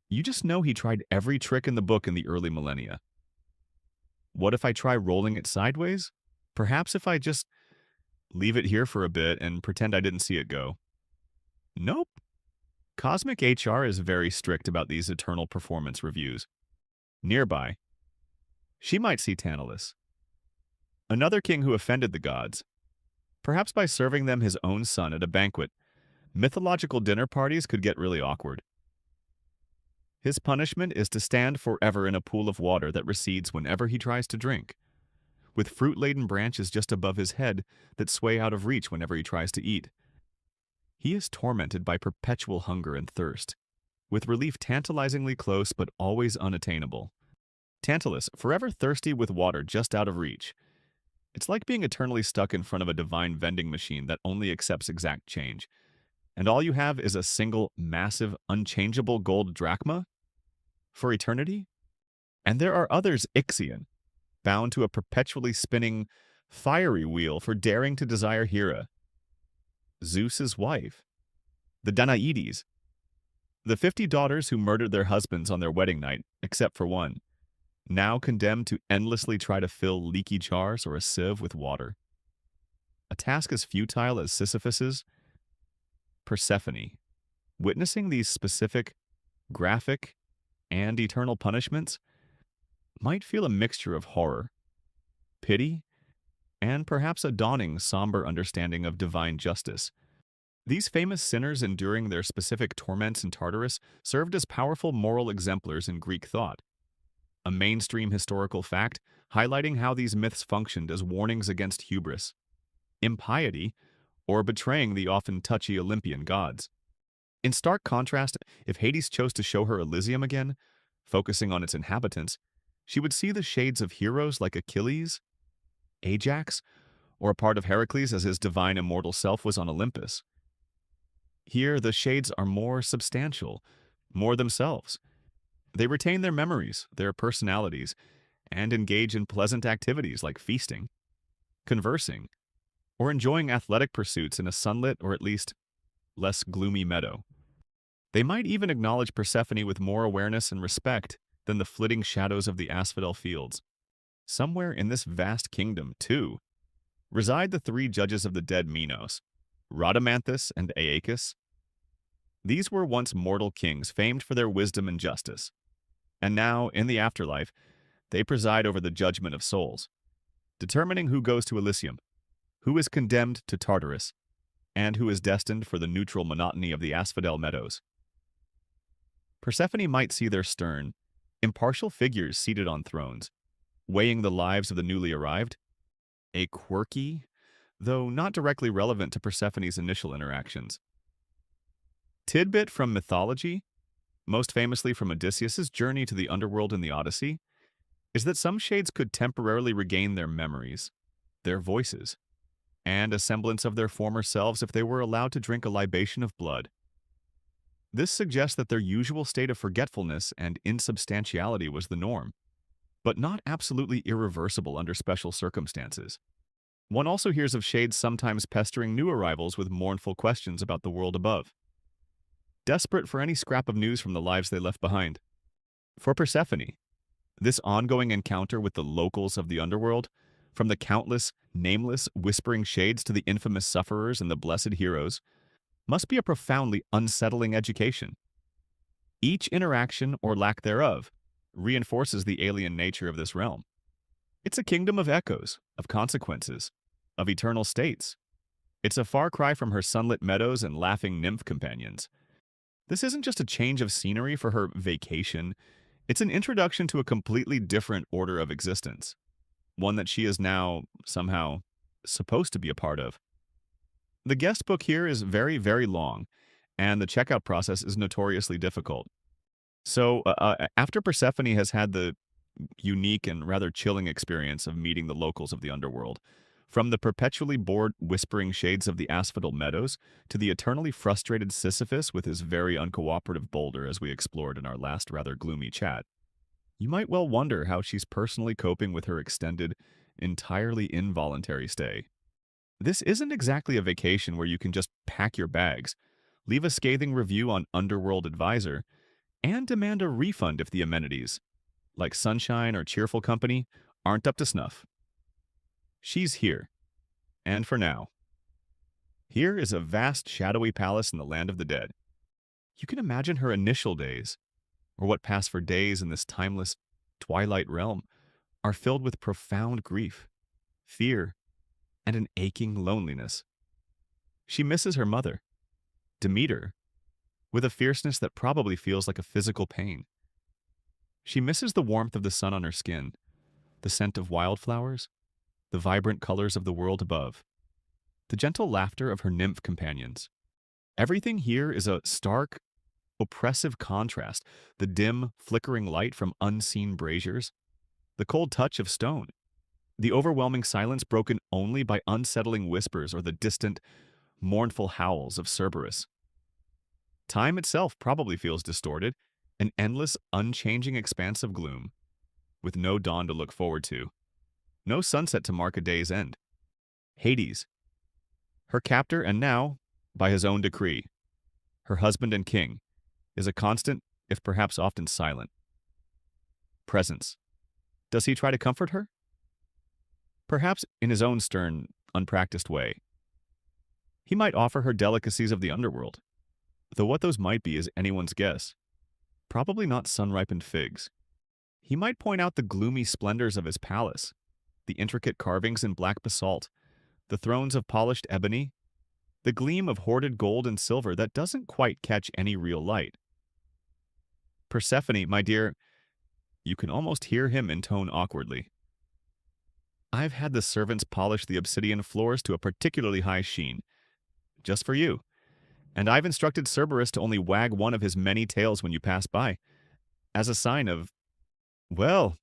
You just know he tried every trick in the book in the early millennia. What if I try rolling it sideways? Perhaps if I just leave it here for a bit and pretend I didn't see it go. Nope. Cosmic HR is very strict about these eternal performance reviews. Nearby, she might see Tantalus, another king who offended the gods, perhaps by serving them his own son at a banquet, Mythological dinner parties could get really awkward. His punishment is to stand forever in a pool of water that recedes whenever he tries to drink, with fruit-laden branches just above his head that sway out of reach whenever he tries to eat. He is tormented by perpetual hunger and thirst, with relief tantalizingly close but always unattainable. Tantalus, forever thirsty with water just out of reach. It's like being eternally stuck in front of a divine vending machine that only accepts exact change. And all you have is a single, massive, unchangeable gold drachma? For eternity? And there are others Ixion, bound to a perpetually spinning, fiery wheel for daring to desire Hera, Zeus's wife, the Danaïdes, the 50 daughters who murdered their husbands on their wedding night, except for one, now condemned to endlessly try to fill leaky jars or a sieve with water. A task as futile as Sisyphus's, Persephone, witnessing these specific, graphic, and eternal punishments, might feel a mixture of horror, pity, and perhaps a dawning somber understanding of divine justice. These famous sinners enduring their specific torments in Tartarus served as powerful moral exemplars in Greek thought, a mainstream historical fact highlighting how these myths functioned as warnings against hubris, impiety, or betraying the often touchy Olympian gods. In stark contrast, if Hades chose to show her Elysium again, focusing on its inhabitants, she would see the shades of heroes like Achilles, Ajax, or a part of Heracles as his divine immortal self was on Olympus. Here, the shades are more substantial, more themselves. They retain their memories, their personalities, and engage in pleasant activities like feasting, conversing, or enjoying athletic pursuits in a sunlit or at least less gloomy meadow. They might even acknowledge Persephone with more awareness and respect than the flitting shadows of the asphodel fields. Somewhere in this vast kingdom, too, reside the three judges of the dead Minos, Rhadamanthus and Aeacus. These were once mortal kings famed for their wisdom and justice, and now, in the afterlife, they preside over the judgment of souls, determining who goes to Elysium, who is condemned to Tartarus, and who is destined for the neutral monotony of the asphodel meadows. Persephone might see their stern, impartial figures seated on thrones, weighing the lives of the newly arrived, a quirky, though not directly relevant to Persephone's initial interactions, tidbit from mythology, most famously from Odysseus's journey to the Underworld in the Odyssey, is that some shades could temporarily regain their memories, their voices, and a semblance of their former selves if they were allowed to drink a libation of blood. This suggests that their usual state of forgetfulness and insubstantiality was the norm, but not absolutely irreversible under special circumstances. One also hears of shades sometimes pestering new arrivals with mournful questions about the world above, desperate for any scrap of news from the lives they left behind. For Persephone, this ongoing encounter with the locals of the underworld, from the countless, nameless, whispering shades to the infamous sufferers and the blessed heroes, must be a profoundly unsettling education. Each interaction, or lack thereof, reinforces the alien nature of this realm. It's a kingdom of echoes, of consequences, of eternal states. It's a far cry from her sunlit meadows and laughing nymph companions. This isn't just a change of scenery for her vacation, it's an introduction to a completely different order of existence, one that she is now, somehow, supposed to be a part of. The guest book here is very, very long, and the checkout process is notoriously difficult. So, after Persephone has had the unique and rather chilling experience of meeting the locals of the underworld, from the perpetually bored whispering shades of the asphodel meadows to the eternally frustrated Sisyphus with his very uncooperative boulder as we explored in our last rather gloomy chat, you might well wonder how she's personally coping with her extended, entirely involuntary stay. This isn't exactly a vacation where you can just pack your bags, leave a scathing review on Underworld Advisor, and demand a refund if the amenities, like sunshine or cheerful company, aren't up to snuff. She's here, and for now. Here is a vast, shadowy palace in the land of the dead. You can imagine her initial days, or what pass for days in this timeless, twilight realm, are filled with profound grief, fear, and an aching loneliness. She misses her mother, Demeter, with a fierceness that probably feels like a physical pain. She misses the warmth of the sun on her skin, the scent of wildflowers, the vibrant colors of the world above, the gentle laughter of her nymph companions. Everything here is a stark, oppressive contrast: the dim, flickering light from unseen braziers, the cold touch of stone, the overwhelming silence broken only by unsettling whispers or the distant, mournful howls of Cerberus. Time itself probably feels distorted, an endless, unchanging expanse of gloom, with no dawn to look forward to, no sunset to mark a day's end. Hades, her captor and now, by his own decree, her husband and king, is a constant, if perhaps often silent, presence. Does he try to comfort her? Perhaps in his own stern, unpracticed way. He might offer her delicacies of the underworld, though what those might be is anyone's guess. Probably not sun-ripened figs. He might point out the gloomy splendors of his palace, the intricate carvings in black basalt, the thrones of polished ebony, the gleam of hoarded gold and silver that doesn't quite catch any real light. Persephone, my dear, you can almost hear him intone awkwardly. I've had the servants polish the obsidian floors to a particularly high sheen, just for you. And I've instructed Cerberus to only wag one of his many tails when you pass by, as a sign of, well,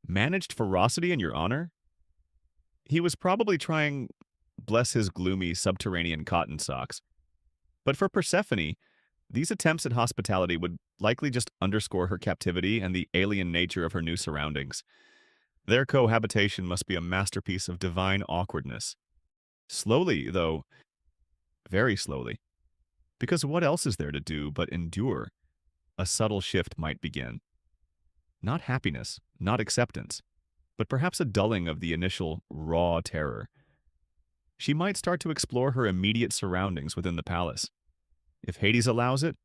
managed ferocity in your honor. He was probably trying, bless his gloomy subterranean cotton socks. But for Persephone, these attempts at hospitality would likely just underscore her captivity and the alien nature of her new surroundings. Their cohabitation must be a masterpiece of divine awkwardness. Slowly, though, very slowly. Because what else is there to do but endure? A subtle shift might begin. Not happiness, not acceptance, but perhaps a dulling of the initial raw terror. She might start to explore her immediate surroundings within the palace. If Hades allows it,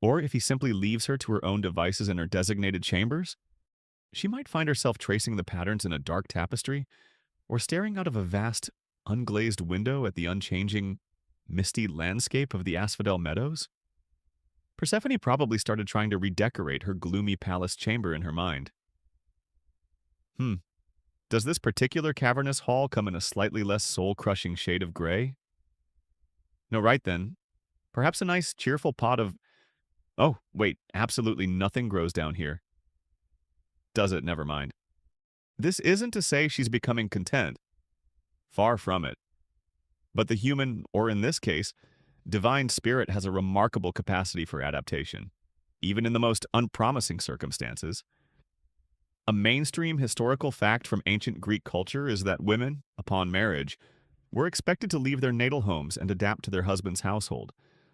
or if he simply leaves her to her own devices in her designated chambers, she might find herself tracing the patterns in a dark tapestry, or staring out of a vast, unglazed window at the unchanging, misty landscape of the Asphodel Meadows. Persephone probably started trying to redecorate her gloomy palace chamber in her mind. Does this particular cavernous hall come in a slightly less soul-crushing shade of gray? No, right then. Perhaps a nice, cheerful pot of... Oh, wait, absolutely nothing grows down here. Does it? Never mind. This isn't to say she's becoming content. Far from it. But the human, or in this case, divine spirit has a remarkable capacity for adaptation, even in the most unpromising circumstances. A mainstream historical fact from ancient Greek culture is that women, upon marriage, were expected to leave their natal homes and adapt to their husband's household,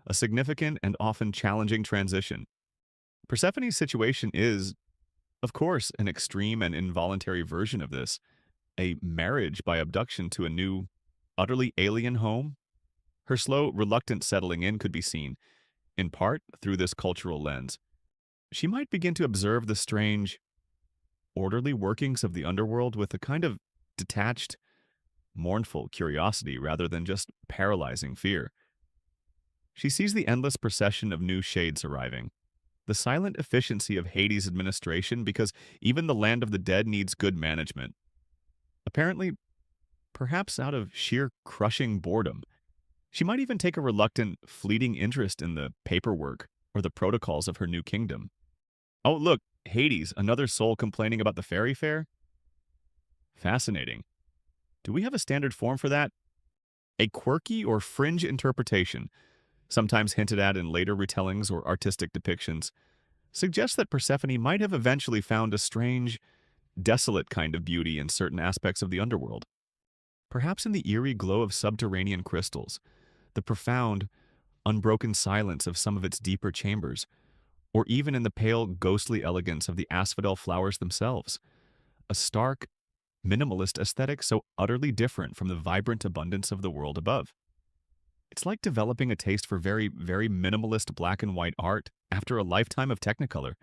a significant and often challenging transition. Persephone's situation is, of course, an extreme and involuntary version of this, a marriage by abduction to a new, utterly alien home. Her slow, reluctant settling in could be seen, in part, through this cultural lens. She might begin to observe the strange, orderly workings of the underworld with a kind of detached, mournful curiosity rather than just paralyzing fear. She sees the endless procession of new shades arriving, the silent efficiency of Hades' administration because even the land of the dead needs good management. Apparently, perhaps out of sheer crushing boredom, she might even take a reluctant, fleeting interest in the paperwork or the protocols of her new kingdom. Oh, look, Hades, another soul complaining about the fairy fair? Fascinating. Do we have a standard form for that? A quirky or fringe interpretation, sometimes hinted at in later retellings or artistic depictions, suggests that Persephone might have eventually found a strange, desolate kind of beauty in certain aspects of the underworld. Perhaps in the eerie glow of subterranean crystals, the profound, unbroken silence of some of its deeper chambers, or even in the pale, ghostly elegance of the asphodel flowers themselves, a stark, minimalist aesthetic so utterly different from the vibrant abundance of the world above. It's like developing a taste for very, very minimalist black and white art after a lifetime of Technicolor.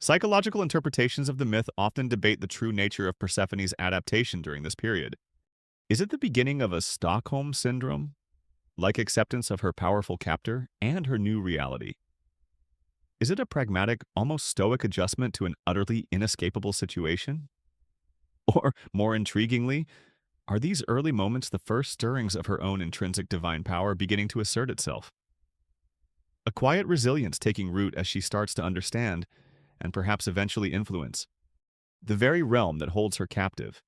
Psychological interpretations of the myth often debate the true nature of Persephone's adaptation during this period. Is it the beginning of a Stockholm syndrome? like acceptance of her powerful captor and her new reality? Is it a pragmatic, almost stoic adjustment to an utterly inescapable situation? Or, more intriguingly, are these early moments the first stirrings of her own intrinsic divine power beginning to assert itself? A quiet resilience taking root as she starts to understand, and perhaps eventually influence, the very realm that holds her captive.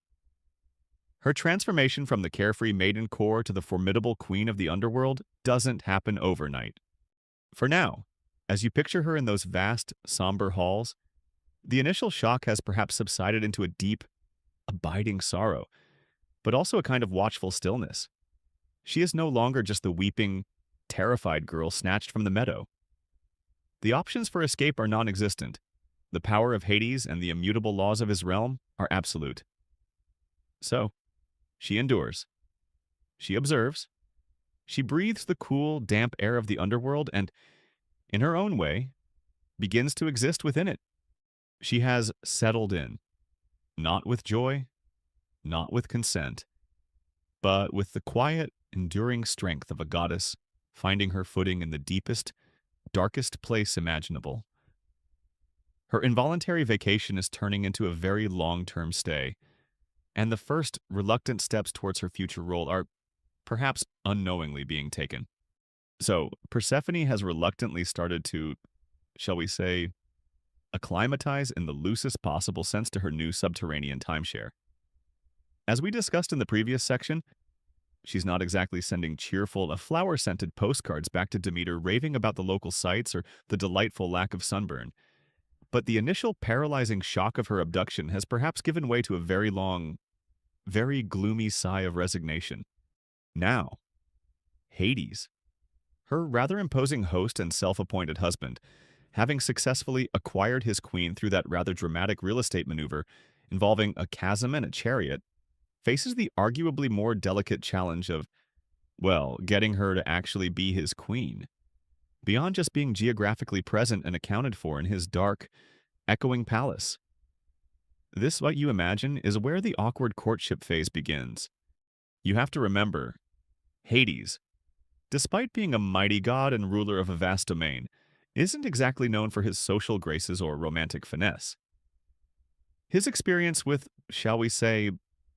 Her transformation from the carefree maiden core to the formidable queen of the underworld doesn't happen overnight. For now, as you picture her in those vast, somber halls, the initial shock has perhaps subsided into a deep, abiding sorrow, but also a kind of watchful stillness. She is no longer just the weeping, terrified girl snatched from the meadow. The options for escape are non-existent. The power of Hades and the immutable laws of his realm are absolute. So, she endures. She observes. She breathes the cool, damp air of the underworld and, in her own way, begins to exist within it. She has settled in, not with joy, not with consent, but with the quiet, enduring strength of a goddess finding her footing in the deepest, darkest place imaginable. Her involuntary vacation is turning into a very long-term stay, and the first reluctant steps towards her future role are perhaps unknowingly being taken. So, Persephone has reluctantly started to, shall we say, acclimatize in the loosest possible sense to her new subterranean timeshare. As we discussed in the previous section, she's not exactly sending cheerful, flower-scented postcards back to Demeter raving about the local sights or the delightful lack of sunburn. But the initial paralyzing shock of her abduction has perhaps given way to a very long, very gloomy sigh of resignation. Now, Hades, her rather imposing host and self-appointed husband, having successfully acquired his queen through that rather dramatic real estate maneuver involving a chasm and a chariot, faces the arguably more delicate challenge of, well, getting her to actually be his queen, beyond just being geographically present and accounted for in his dark, echoing palace. This, what you imagine, is where the awkward courtship phase begins. You have to remember, Hades, despite being a mighty god and ruler of a vast domain, isn't exactly known for his social graces or romantic finesse. His experience with, shall we say,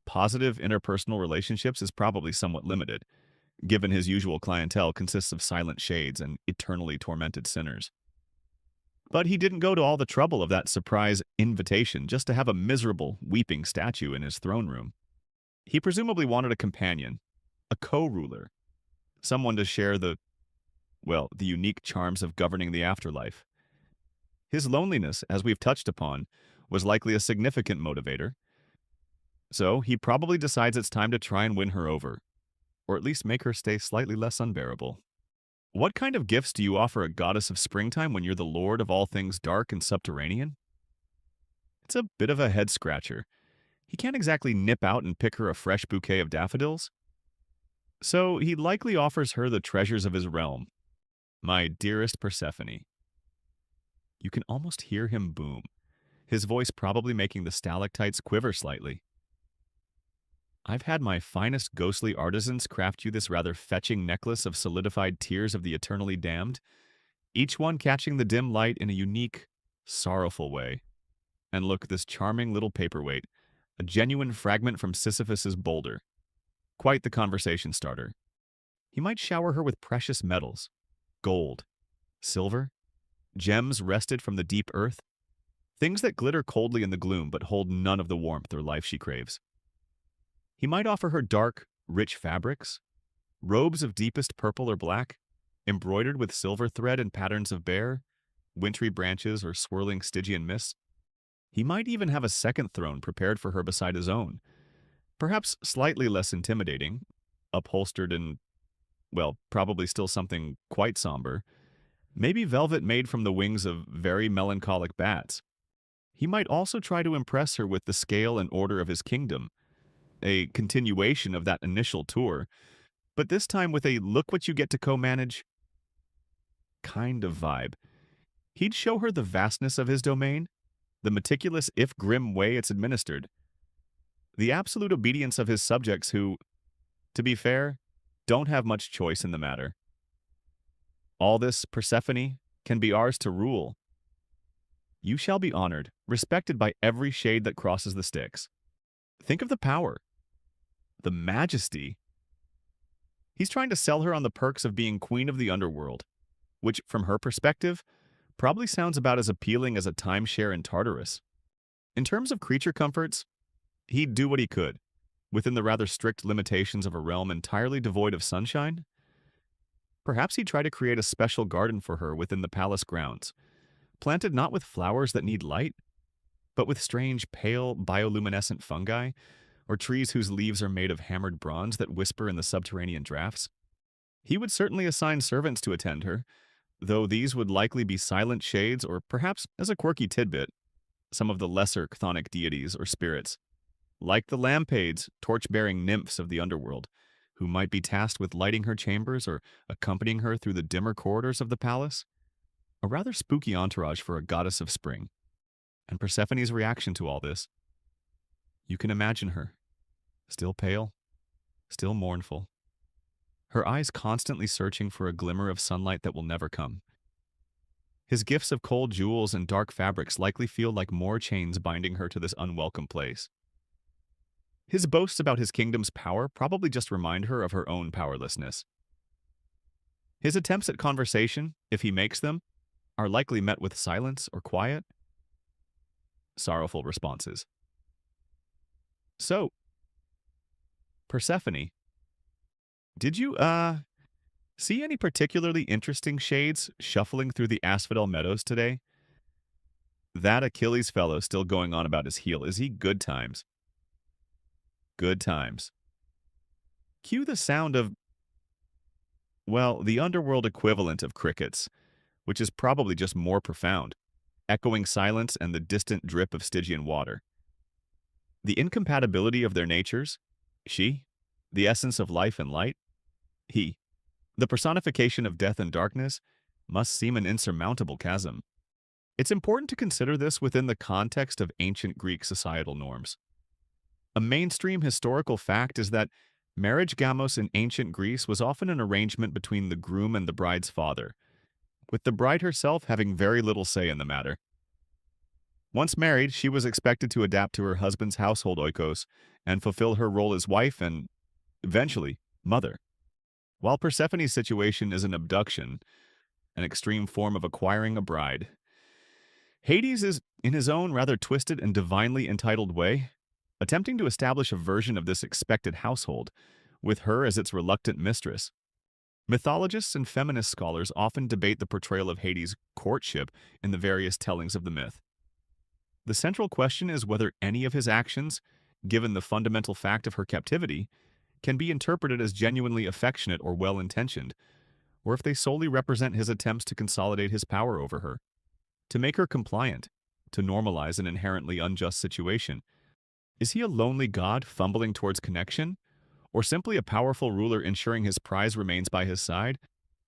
positive interpersonal relationships is probably somewhat limited, given his usual clientele consists of silent shades and eternally tormented sinners. But he didn't go to all the trouble of that surprise invitation just to have a miserable, weeping statue in his throne room. He presumably wanted a companion, a co-ruler, someone to share the unique charms of governing the afterlife. His loneliness, as we've touched upon, was likely a significant motivator. So he probably decides it's time to try and win her over, or at least make her stay slightly less unbearable. What kind of gifts do you offer a goddess of springtime when you're the lord of all things dark and subterranean? It's a bit of a head-scratcher. He can't exactly nip out and pick her a fresh bouquet of daffodils. So he likely offers her the treasures of his realm. My dearest Persephone. You can almost hear him boom, his voice probably making the stalactites quiver slightly. I've had my finest ghostly artisans craft you this rather fetching necklace of solidified tears of the eternally damned, each one catching the dim light in a unique, sorrowful way. And look, this charming little paperweight, a genuine fragment from Sisyphus's boulder. Quite the conversation starter. He might shower her with precious metals, gold, silver, gems wrested from the deep earth, things that glitter coldly in the gloom but hold none of the warmth or life she craves. He might offer her dark, rich fabrics, robes of deepest purple or black, embroidered with silver thread and patterns of bare, wintry branches or swirling Stygian mists. He might even have a second throne prepared for her beside his own, perhaps slightly less intimidating, upholstered in, probably still something quite somber, maybe velvet made from the wings of very melancholic bats. He might also try to impress her with the scale and order of his kingdom, a continuation of that initial tour, but this time with a look what you get to co-manage kind of vibe. He'd show her the vastness of his domain, the meticulous if grim way it's administered, the absolute obedience of his subjects who, to be fair, don't have much choice in the matter. All this, Persephone, can be ours to rule. You shall be honored, respected by every shade that crosses the Styx. Think of the power, the majesty. He's trying to sell her on the perks of being queen of the underworld, which, from her perspective, probably sounds about as appealing as a timeshare in Tartarus. In terms of creature comforts, he'd do what he could, within the rather strict limitations of a realm entirely devoid of sunshine. Perhaps he'd try to create a special garden for her within the palace grounds, planted not with flowers that need light, but with strange, pale, bioluminescent fungi, or trees whose leaves are made of hammered bronze that whisper in the subterranean drafts. He would certainly assign servants to attend her, though these would likely be silent shades or perhaps, as a quirky tidbit, some of the lesser chthonic deities or spirits, like the lampades, torch-bearing nymphs of the underworld, who might be tasked with lighting her chambers or accompanying her through the dimmer corridors of the palace. A rather spooky entourage for a goddess of spring. And Persephone's reaction to all this. You can imagine her, still pale, still mournful, her eyes constantly searching for a glimmer of sunlight that will never come. His gifts of cold jewels and dark fabrics likely feel like more chains binding her to this unwelcome place. His boasts about his kingdom's power probably just remind her of her own powerlessness. His attempts at conversation, if he makes them, are likely met with silence or quiet, sorrowful responses. So, Persephone, did you, see any particularly interesting shades shuffling through the asphodel meadows today? That Achilles fellow still going on about his heel, is he good times? Good times. Cue the sound of, well, the underworld equivalent of crickets, which is probably just more profound, echoing silence and the distant drip of Stygian water. The incompatibility of their natures, she, the essence of life and light, he, the personification of death and darkness, must seem an insurmountable chasm. It's important to consider this within the context of ancient Greek societal norms. A mainstream historical fact is that marriage gamos in ancient Greece was often an arrangement between the groom and the bride's father, with the bride herself having very little say in the matter. Once married, she was expected to adapt to her husband's household oikos and fulfill her role as wife and, eventually, mother. While Persephone's situation is an abduction, an extreme form of acquiring a bride, Hades is, in his own rather twisted and divinely entitled way, attempting to establish a version of this expected household, with her as its reluctant mistress. Mythologists and feminist scholars often debate the portrayal of Hades' courtship in the various tellings of the myth. The central question is whether any of his actions, given the fundamental fact of her captivity, can be interpreted as genuinely affectionate or well-intentioned, or if they solely represent his attempts to consolidate his power over her, to make her compliant, to normalize an inherently unjust situation. Is he a lonely god fumbling towards connection, or simply a powerful ruler ensuring his prize remains by his side?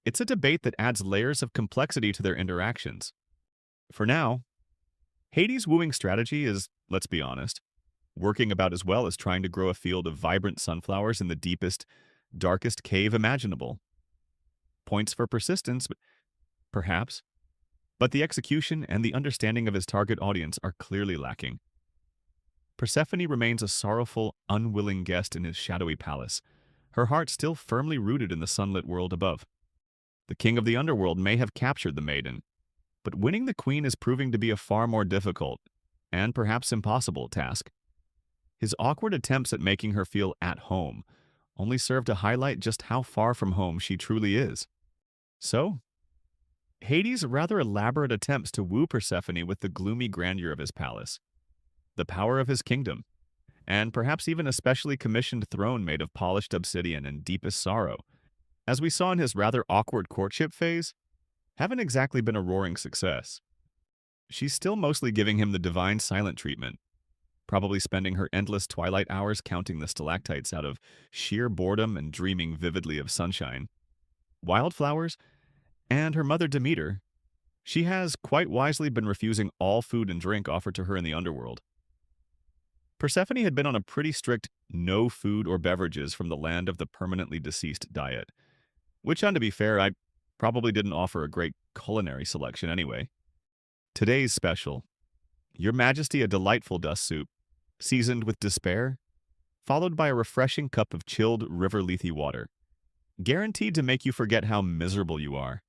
It's a debate that adds layers of complexity to their interactions. For now, Hades' wooing strategy is, let's be honest, working about as well as trying to grow a field of vibrant sunflowers in the deepest, darkest cave imaginable. Points for persistence, perhaps, but the execution and the understanding of his target audience are clearly lacking. Persephone remains a sorrowful, unwilling guest in his shadowy palace, her heart still firmly rooted in the sunlit world above. The king of the underworld may have captured the maiden, but winning the queen is proving to be a far more difficult, and perhaps impossible, task. His awkward attempts at making her feel at home only serve to highlight just how far from home she truly is. So, Hades' rather elaborate attempts to woo Persephone with the gloomy grandeur of his palace, the power of his kingdom, and perhaps even a specially commissioned throne made of polished obsidian and deepest sorrow, as we saw in his rather awkward courtship phase, haven't exactly been a roaring success. She's still mostly giving him the divine silent treatment, probably spending her endless twilight hours counting the stalactites out of sheer boredom and dreaming vividly of sunshine. Wildflowers, and her mother Demeter, she has quite wisely been refusing all food and drink offered to her in the underworld. Persephone had been on a pretty strict no food or beverages from the land of the permanently deceased diet, which, on to be fair, I probably didn't offer a great culinary selection anyway. Today's special, Your Majesty a delightful dust soup, seasoned with despair, followed by a refreshing cup of chilled river lethe water, guaranteed to make you forget how miserable you are.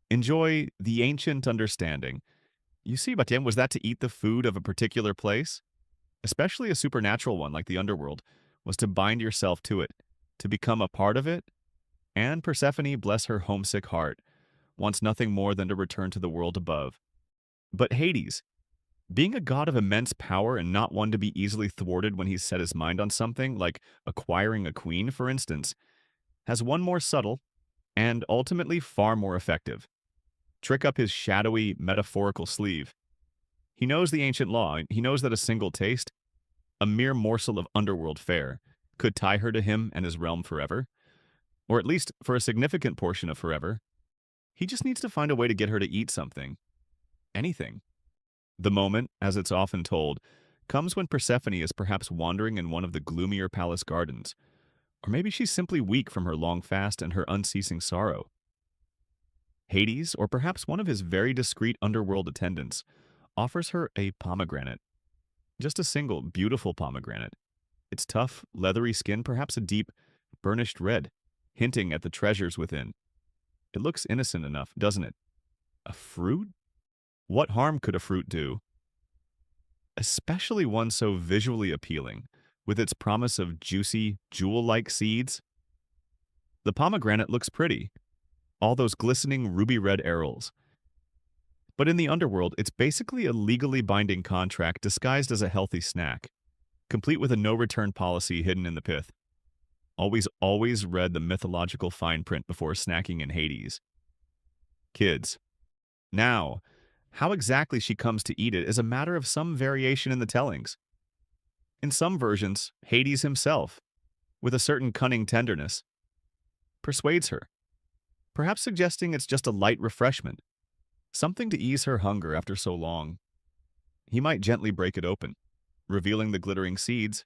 Enjoy the ancient understanding. You see, Batien, was that to eat the food of a particular place? Especially a supernatural one like the Underworld, was to bind yourself to it, to become a part of it? And Persephone, bless her homesick heart, wants nothing more than to return to the world above. But Hades, being a god of immense power and not one to be easily thwarted when he's set his mind on something, like acquiring a queen, for instance, has one more subtle and ultimately far more effective trick up his shadowy, metaphorical sleeve. He knows the ancient law. He knows that a single taste, a mere morsel of underworld fare, could tie her to him and his realm forever, or at least for a significant portion of forever. He just needs to find a way to get her to eat something. Anything. The moment, as it's often told, comes when Persephone is perhaps wandering in one of the gloomier palace gardens, or maybe she's simply weak from her long fast and her unceasing sorrow. Hades, or perhaps one of his very discreet underworld attendants, offers her a pomegranate. Just a single, beautiful pomegranate. Its tough, leathery skin perhaps a deep, burnished red, hinting at the treasures within. It looks innocent enough, doesn't it? A fruit? What harm could a fruit do? Especially one so visually appealing, with its promise of juicy, jewel-like seeds. The pomegranate looks pretty, all those glistening ruby-red arils. But in the underworld, it's basically a legally binding contract disguised as a healthy snack, complete with a no-return policy hidden in the pith. Always read the mythological fine print before snacking in Hades. Kids. Now, how exactly she comes to eat it is a matter of some variation in the tellings. In some versions, Hades himself, with a certain cunning tenderness, persuades her, perhaps suggesting it's just a light refreshment, something to ease her hunger after so long. He might gently break it open, revealing the glittering seeds.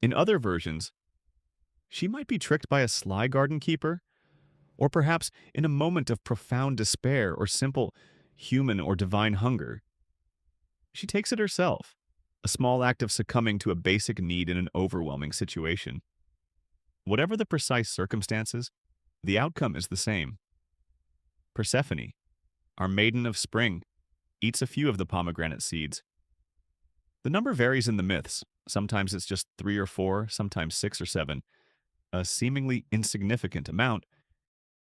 In other versions, she might be tricked by a sly garden keeper, or perhaps in a moment of profound despair or simple human or divine hunger. She takes it herself, a small act of succumbing to a basic need in an overwhelming situation. Whatever the precise circumstances, the outcome is the same. Persephone, our maiden of spring, eats a few of the pomegranate seeds. The number varies in the myths. Sometimes it's just 3 or 4, sometimes 6 or 7. A seemingly insignificant amount,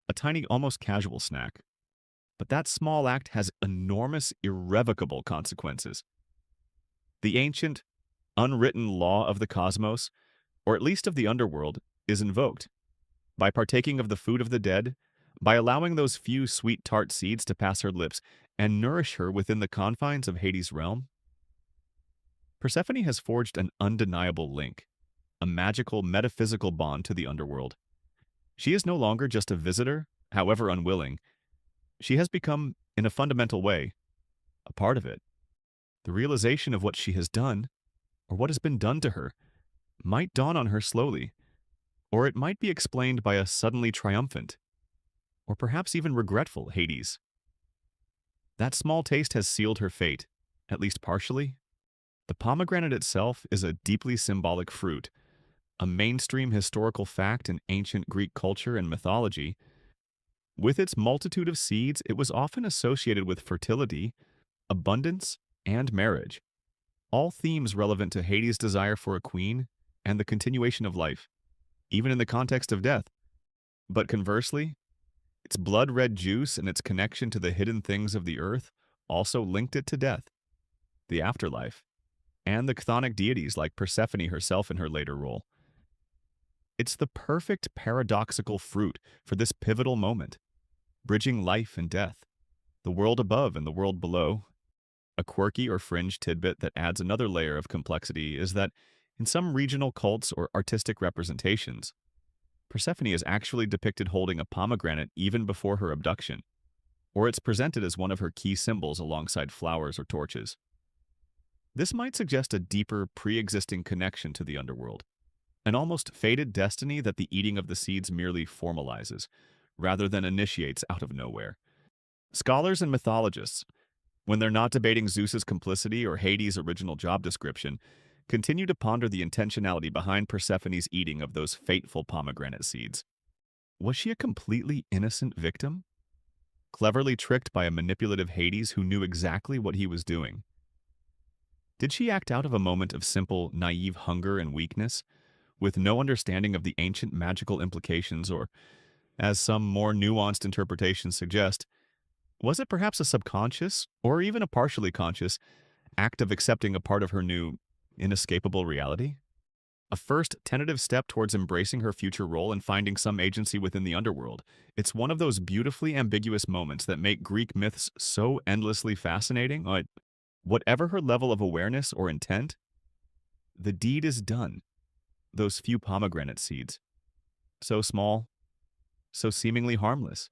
a tiny, almost casual snack. But that small act has enormous, irrevocable consequences. The ancient, unwritten law of the cosmos, or at least of the underworld, is invoked. By partaking of the food of the dead, by allowing those few sweet tart seeds to pass her lips and nourish her within the confines of Hades' realm, Persephone has forged an undeniable link, a magical, metaphysical bond to the underworld. She is no longer just a visitor, however unwilling. She has become, in a fundamental way, a part of it. The realization of what she has done, or what has been done to her, might dawn on her slowly, or it might be explained by a suddenly triumphant, or perhaps even regretful Hades. That small taste has sealed her fate, at least partially. The pomegranate itself is a deeply symbolic fruit, a mainstream historical fact in ancient Greek culture and mythology. With its multitude of seeds, it was often associated with fertility, abundance, and marriage, all themes relevant to Hades' desire for a queen and the continuation of life, even in the context of death. But conversely, its blood-red juice and its connection to the hidden things of the earth also linked it to death, the afterlife, and the chthonic deities like Persephone herself in her later role. It's the perfect paradoxical fruit for this pivotal moment, bridging life and death, the world above and the world below. A quirky or fringe tidbit that adds another layer of complexity is that in some regional cults or artistic representations, Persephone is actually depicted holding a pomegranate even before her abduction, or it's presented as one of her key symbols alongside flowers or torches. This might suggest a deeper, pre-existing connection to the underworld, an almost fated destiny that the eating of the seeds merely formalizes, rather than initiates out of nowhere. Scholars and mythologists, when they're not debating Zeus's complicity or Hades' original job description, continue to ponder the intentionality behind Persephone's eating of those fateful pomegranate seeds. Was she a completely innocent victim? Cleverly tricked by a manipulative Hades who knew exactly what he was doing? Did she act out of a moment of simple, naive hunger and weakness, with no understanding of the ancient magical implications, or, as some more nuanced interpretations suggest, was it perhaps a subconscious, or even a partially conscious, act of accepting a part of her new, inescapable reality? A first tentative step towards embracing her future role and finding some agency within the underworld. It's one of those beautifully ambiguous moments that make Greek myths so endlessly fascinating. Whatever her level of awareness or intent, the deed is done. Those few pomegranate seeds, so small, so seemingly harmless,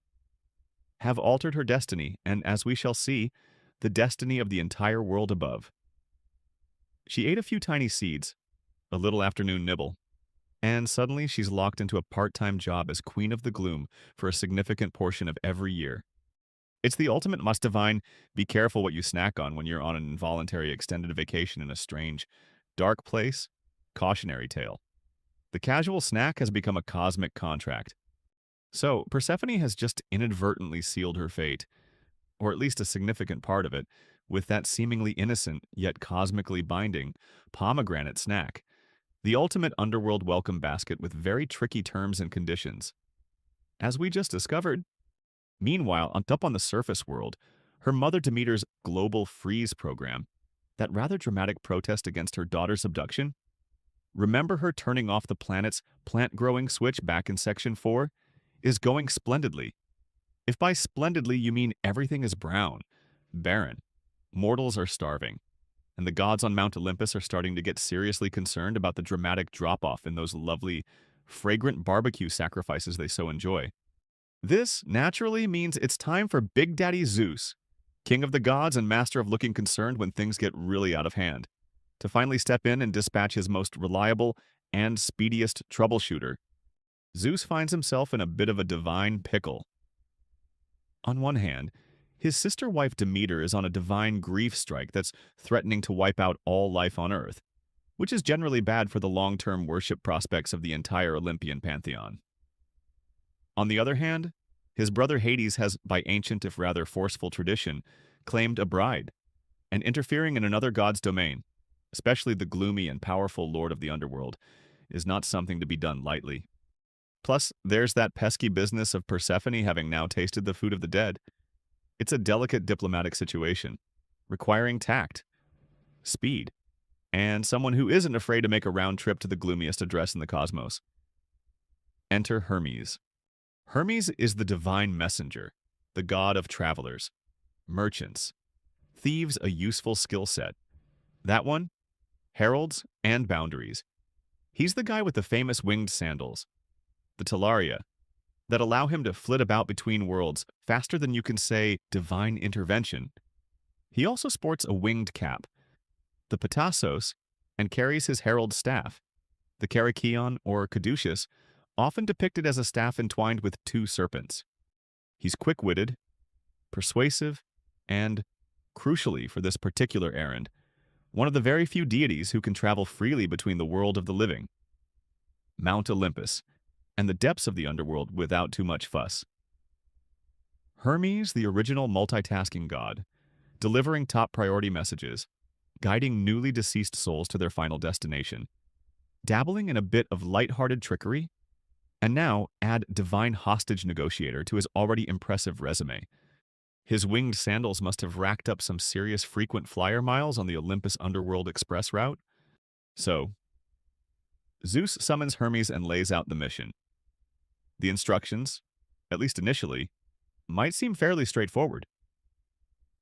have altered her destiny and, as we shall see, the destiny of the entire world above. She ate a few tiny seeds, a little afternoon nibble, and suddenly she's locked into a part-time job as Queen of the Gloom for a significant portion of every year. It's the ultimate must-divine, be careful what you snack on when you're on an involuntary extended vacation in a strange, dark place, cautionary tale. The casual snack has become a cosmic contract. So, Persephone has just inadvertently sealed her fate, or at least a significant part of it, with that seemingly innocent, yet cosmically binding, pomegranate snack, the ultimate underworld welcome basket with very tricky terms and conditions. As we just discovered, meanwhile, up on the surface world, her mother Demeter's global freeze program, that rather dramatic protest against her daughter's abduction, remember her turning off the planet's plant-growing switch back in Section 4, is going splendidly. If by splendidly you mean everything is brown, barren, mortals are starving, and the gods on Mount Olympus are starting to get seriously concerned about the dramatic drop-off in those lovely, fragrant barbecue sacrifices they so enjoy. This, naturally, means it's time for Big Daddy Zeus, king of the gods and master of looking concerned when things get really out of hand, to finally step in and dispatch his most reliable and speediest troubleshooter. Zeus finds himself in a bit of a divine pickle. On one hand, his sister wife Demeter is on a divine grief strike that's threatening to wipe out all life on Earth, which is generally bad for the long-term worship prospects of the entire Olympian pantheon. On the other hand, his brother Hades has, by ancient if rather forceful tradition, claimed a bride, and interfering in another god's domain, especially the gloomy and powerful lord of the underworld, is not something to be done lightly. Plus, there's that pesky business of Persephone having now tasted the food of the dead. It's a delicate diplomatic situation, requiring tact, speed, and someone who isn't afraid to make a round trip to the gloomiest address in the cosmos. Enter Hermes. Hermes is the divine messenger, the god of travelers, merchants, thieves a useful skill set. That one? Heralds and boundaries. He's the guy with the famous winged sandals, the talaria, that allow him to flit about between worlds faster than you can say divine intervention. He also sports a winged cap, the Petassos, and carries his herald staff, the Karakion or Caduceus, often depicted as a staff entwined with two serpents. He's quick-witted, persuasive, and, crucially for this particular errand, one of the very few deities who can travel freely between the world of the living, Mount Olympus, and the depths of the underworld without too much fuss. Hermes, the original multitasking god, delivering top-priority messages, guiding newly deceased souls to their final destination, dabbling in a bit of light-hearted trickery, and now add divine hostage negotiator to his already impressive resume. His winged sandals must have racked up some serious frequent flyer miles on the Olympus Underworld Express route. So, Zeus summons Hermes and lays out the mission. The instructions, at least initially, might seem fairly straightforward.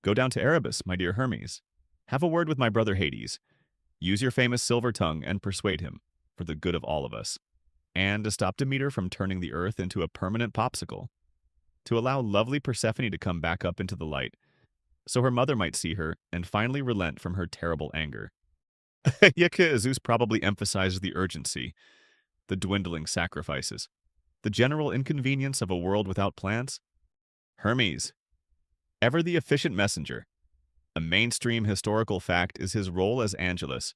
Go down to Erebus, my dear Hermes. Have a word with my brother Hades. Use your famous silver tongue and persuade him, for the good of all of us. And to stop Demeter from turning the earth into a permanent popsicle. To allow lovely Persephone to come back up into the light. so her mother might see her and finally relent from her terrible anger. Yet Zeus probably emphasizes the urgency, the dwindling sacrifices, the general inconvenience of a world without plants. Hermes, ever the efficient messenger. A mainstream historical fact is his role as Angelus,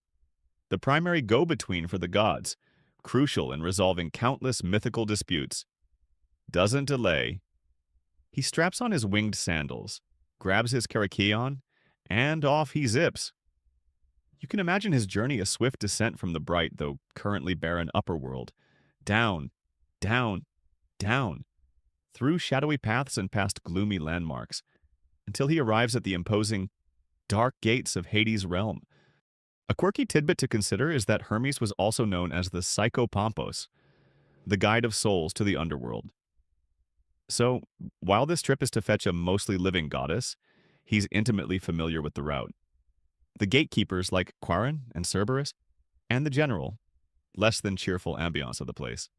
the primary go-between for the gods, crucial in resolving countless mythical disputes. Doesn't delay. He straps on his winged sandals, grabs his karakion, and off he zips. You can imagine his journey a swift descent from the bright, though currently barren upper world. Down, down, down, through shadowy paths and past gloomy landmarks, until he arrives at the imposing, dark gates of Hades' realm. A quirky tidbit to consider is that Hermes was also known as the Psychopompos, the guide of souls to the underworld. So, while this trip is to fetch a mostly living goddess, he's intimately familiar with the route. The gatekeepers like Quarren and Cerberus, and the general, less than cheerful ambiance of the place.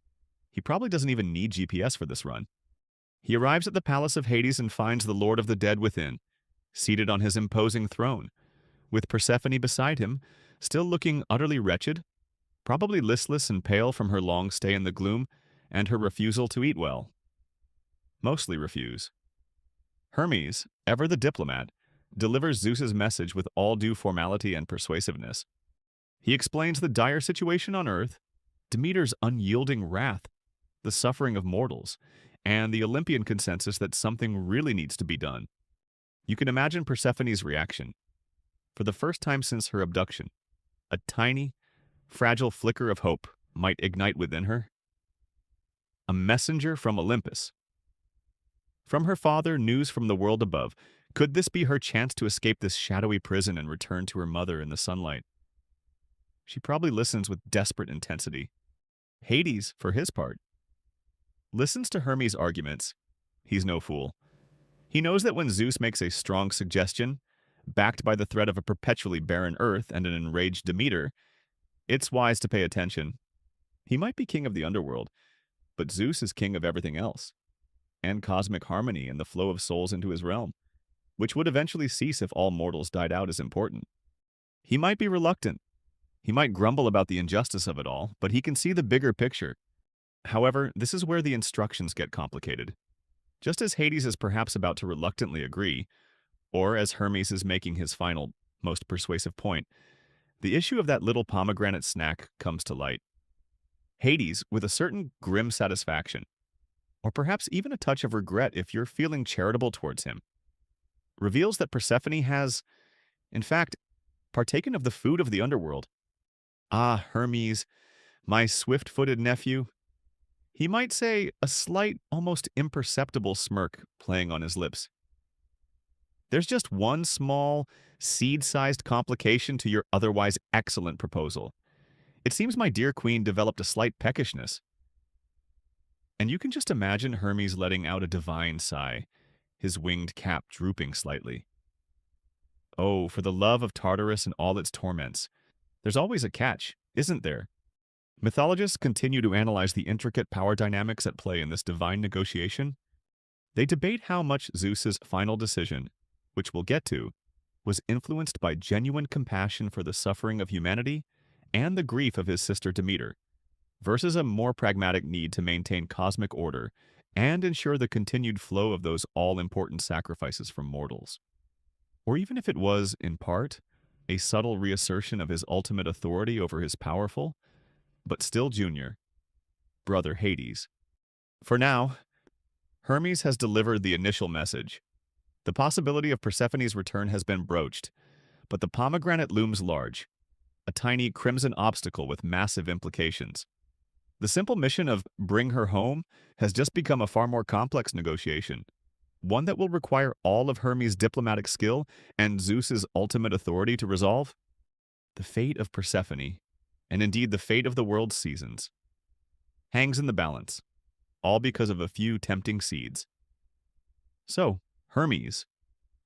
He probably doesn't even need GPS for this run. He arrives at the palace of Hades and finds the Lord of the Dead within, seated on his imposing throne, with Persephone beside him, still looking utterly wretched, probably listless and pale from her long stay in the gloom and her refusal to eat well. Mostly refuse. Hermes, ever the diplomat, delivers Zeus's message with all due formality and persuasiveness. He explains the dire situation on Earth, Demeter's unyielding wrath, the suffering of mortals, and the Olympian consensus that something really needs to be done. You can imagine Persephone's reaction. For the first time since her abduction, a tiny, fragile flicker of hope might ignite within her. A messenger from Olympus. From her father, news from the world above. Could this be her chance to escape this shadowy prison and return to her mother in the sunlight? She probably listens with desperate intensity. Hades, for his part, listens to Hermes' arguments. He's no fool. He knows that when Zeus makes a strong suggestion, backed by the threat of a perpetually barren earth and an enraged Demeter, it's wise to pay attention. He might be king of the underworld, but Zeus is king of everything else, and cosmic harmony and the flow of souls into his realm, which would eventually cease if all mortals died out, is important. He might be reluctant. He might grumble about the injustice of it all, but he can see the bigger picture. However, this is where the instructions get complicated. Just as Hades is perhaps about to reluctantly agree, or as Hermes is making his final, most persuasive point, the issue of that little pomegranate snack comes to light. Hades, with a certain grim satisfaction, or perhaps even a touch of regret if you're feeling charitable towards him, reveals that Persephone has, in fact, partaken of the food of the underworld. Ah, Hermes, my swift-footed nephew. He might say, a slight, almost imperceptible smirk playing on his lips. There's just one small, seed-sized complication to your otherwise excellent proposal. It seems my dear queen developed a slight peckishness. And you can just imagine Hermes letting out a divine sigh, his winged cap drooping slightly. Oh, for the love of Tartarus and all its torments. There's always a catch, isn't there? Mythologists continue to analyze the intricate power dynamics at play in this divine negotiation. They debate how much Zeus's final decision, which we'll get to, was influenced by genuine compassion for the suffering of humanity and the grief of his sister Demeter, versus a more pragmatic need to maintain cosmic order and ensure the continued flow of those all-important sacrifices from mortals. Or even if it was, in part, a subtle reassertion of his ultimate authority over his powerful, but still junior, brother Hades. For now, Hermes has delivered the initial message. The possibility of Persephone's return has been broached, but the pomegranate looms large, a tiny crimson obstacle with massive implications. The simple mission of bring her home has just become a far more complex negotiation, one that will require all of Hermes' diplomatic skill and Zeus's ultimate authority to resolve. The fate of Persephone, and indeed the fate of the world's seasons, hangs in the balance, all because of a few tempting seeds. So, Hermes,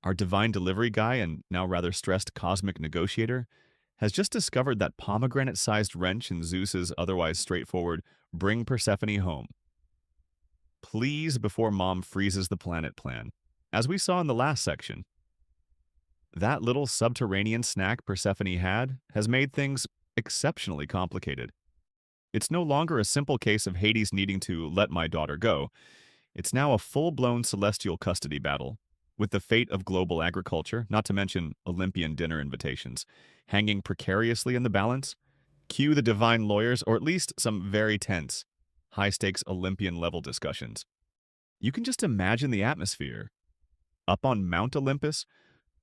our divine delivery guy and now rather stressed cosmic negotiator, has just discovered that pomegranate-sized wrench in Zeus's otherwise straightforward bring Persephone home. Please before Mom freezes the planet plan, as we saw in the last section. That little subterranean snack Persephone had has made things exceptionally complicated. It's no longer a simple case of Hades needing to let my daughter go. It's now a full-blown celestial custody battle, with the fate of global agriculture, not to mention Olympian dinner invitations, hanging precariously in the balance. Cue the divine lawyers, or at least some very tense, high-stakes Olympian-level discussions. You can just imagine the atmosphere. Up on Mount Olympus,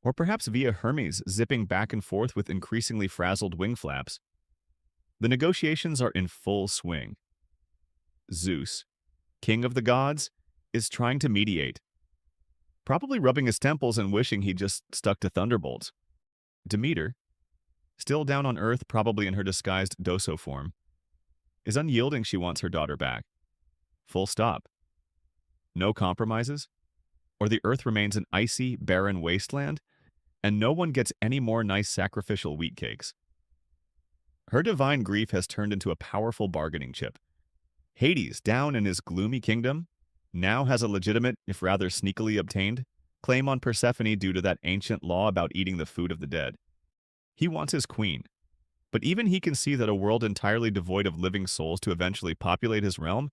or perhaps via Hermes zipping back and forth with increasingly frazzled wing flaps. The negotiations are in full swing. Zeus, king of the gods, is trying to mediate, probably rubbing his temples and wishing he'd just stuck to thunderbolts. Demeter, still down on Earth, probably in her disguised doso form, is unyielding. She wants her daughter back. Full stop. No compromises, or the Earth remains an icy, barren wasteland, and no one gets any more nice sacrificial wheat cakes. Her divine grief has turned into a powerful bargaining chip. Hades, down in his gloomy kingdom, now has a legitimate, if rather sneakily obtained, claim on Persephone due to that ancient law about eating the food of the dead. He wants his queen, but even he can see that a world entirely devoid of living souls to eventually populate his realm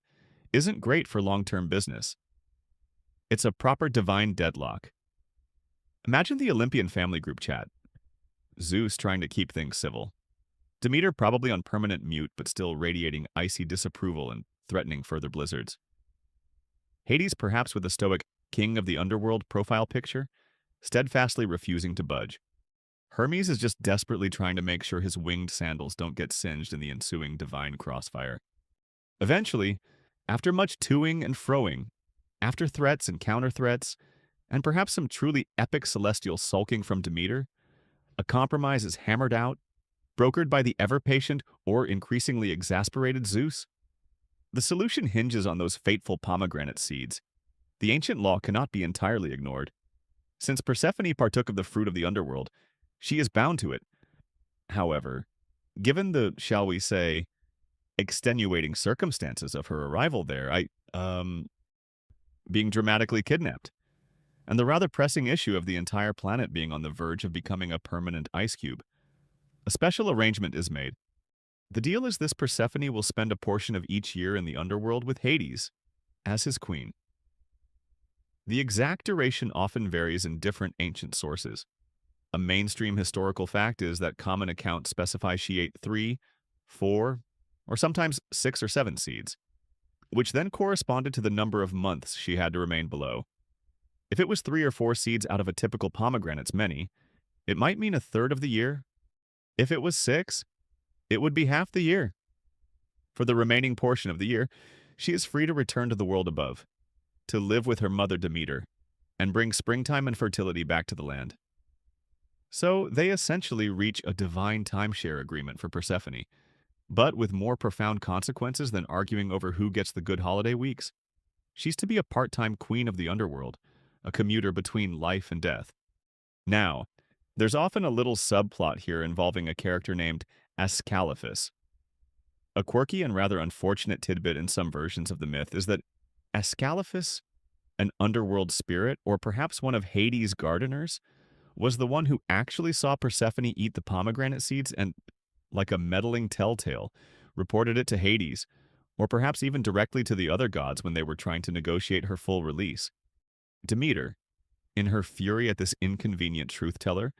isn't great for long-term business. It's a proper divine deadlock. Imagine the Olympian family group chat. Zeus trying to keep things civil. Demeter probably on permanent mute but still radiating icy disapproval and threatening further blizzards. Hades perhaps with a stoic king of the underworld profile picture, steadfastly refusing to budge. Hermes is just desperately trying to make sure his winged sandals don't get singed in the ensuing divine crossfire. Eventually, after much toing and froing, after threats and counter-threats, and perhaps some truly epic celestial sulking from Demeter, a compromise is hammered out, brokered by the ever-patient or increasingly exasperated Zeus. The solution hinges on those fateful pomegranate seeds. The ancient law cannot be entirely ignored. Since Persephone partook of the fruit of the underworld, she is bound to it. However, given the, shall we say, extenuating circumstances of her arrival there, being dramatically kidnapped, and the rather pressing issue of the entire planet being on the verge of becoming a permanent ice cube, a special arrangement is made. The deal is this: Persephone will spend a portion of each year in the underworld with Hades as his queen. The exact duration often varies in different ancient sources. A mainstream historical fact is that common accounts specify she ate 3, 4, or sometimes 6 or 7 seeds, which then corresponded to the number of months she had to remain below. If it was 3 or 4 seeds out of a typical pomegranate's many, it might mean a third of the year. If it was 6, it would be half the year. For the remaining portion of the year, she is free to return to the world above, to live with her mother Demeter, and bring springtime and fertility back to the land. So they essentially reach a divine timeshare agreement for Persephone, but with more profound consequences than arguing over who gets the good holiday weeks. She's to be a part-time queen of the underworld, a commuter between life and death. Now, there's often a little subplot here involving a character named Ascalaphus. A quirky and rather unfortunate tidbit in some versions of the myth is that Ascalaphus, an underworld spirit, or perhaps one of Hades' gardeners, was the one who actually saw Persephone eat the pomegranate seeds and, like a meddling telltale, reported it to Hades, or perhaps even directly to the other gods when they were trying to negotiate her full release. Demeter, in her fury at this inconvenient truth-teller,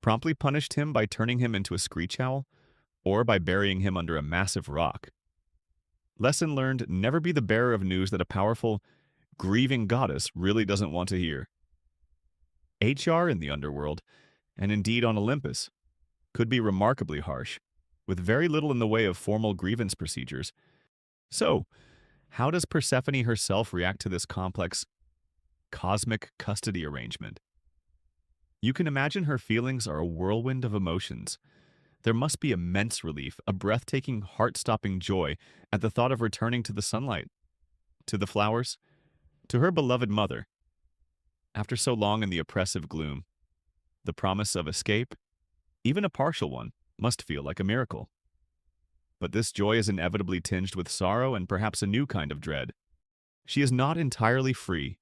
promptly punished him by turning him into a screech owl, or by burying him under a massive rock. Lesson learned: never be the bearer of news that a powerful, grieving goddess really doesn't want to hear. HR in the underworld, and indeed on Olympus, could be remarkably harsh, with very little in the way of formal grievance procedures. So, how does Persephone herself react to this complex, cosmic custody arrangement? You can imagine her feelings are a whirlwind of emotions. There must be immense relief, a breathtaking, heart-stopping joy at the thought of returning to the sunlight, to the flowers, to her beloved mother. After so long in the oppressive gloom, the promise of escape, even a partial one, must feel like a miracle. But this joy is inevitably tinged with sorrow and perhaps a new kind of dread. She is not entirely free.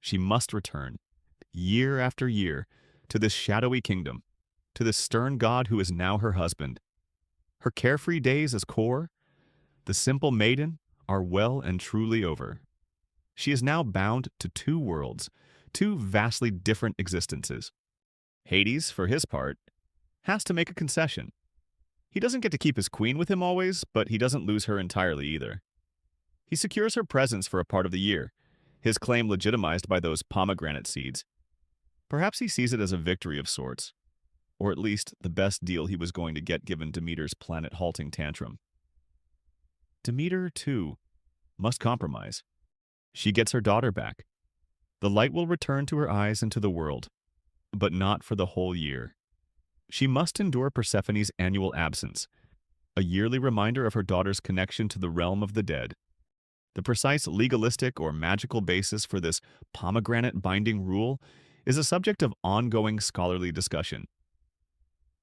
She must return, year after year, to this shadowy kingdom, to this stern god who is now her husband. Her carefree days as core, the simple maiden, are well and truly over. She is now bound to two worlds, two vastly different existences. Hades, for his part, has to make a concession. He doesn't get to keep his queen with him always, but he doesn't lose her entirely either. He secures her presence for a part of the year, his claim legitimized by those pomegranate seeds. Perhaps he sees it as a victory of sorts, or at least the best deal he was going to get given Demeter's planet-halting tantrum. Demeter, too, must compromise. She gets her daughter back. The light will return to her eyes and to the world, but not for the whole year. She must endure Persephone's annual absence, a yearly reminder of her daughter's connection to the realm of the dead. The precise legalistic or magical basis for this pomegranate-binding rule is a subject of ongoing scholarly discussion.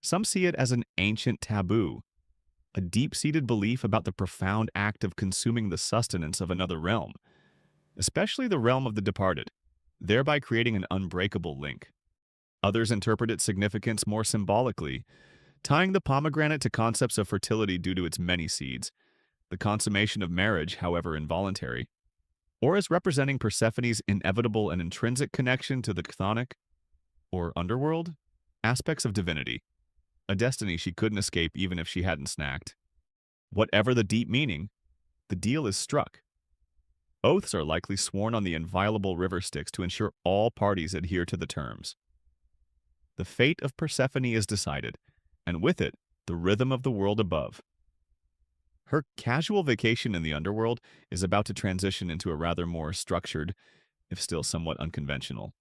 Some see it as an ancient taboo, a deep-seated belief about the profound act of consuming the sustenance of another realm, especially the realm of the departed, thereby creating an unbreakable link. Others interpret its significance more symbolically, tying the pomegranate to concepts of fertility due to its many seeds, the consummation of marriage, however involuntary, or as representing Persephone's inevitable and intrinsic connection to the chthonic, or underworld, aspects of divinity, a destiny she couldn't escape even if she hadn't snacked. Whatever the deep meaning, the deal is struck. Oaths are likely sworn on the inviolable river Styx to ensure all parties adhere to the terms. The fate of Persephone is decided, and with it, the rhythm of the world above. Her casual vacation in the underworld is about to transition into a rather more structured, if still somewhat unconventional,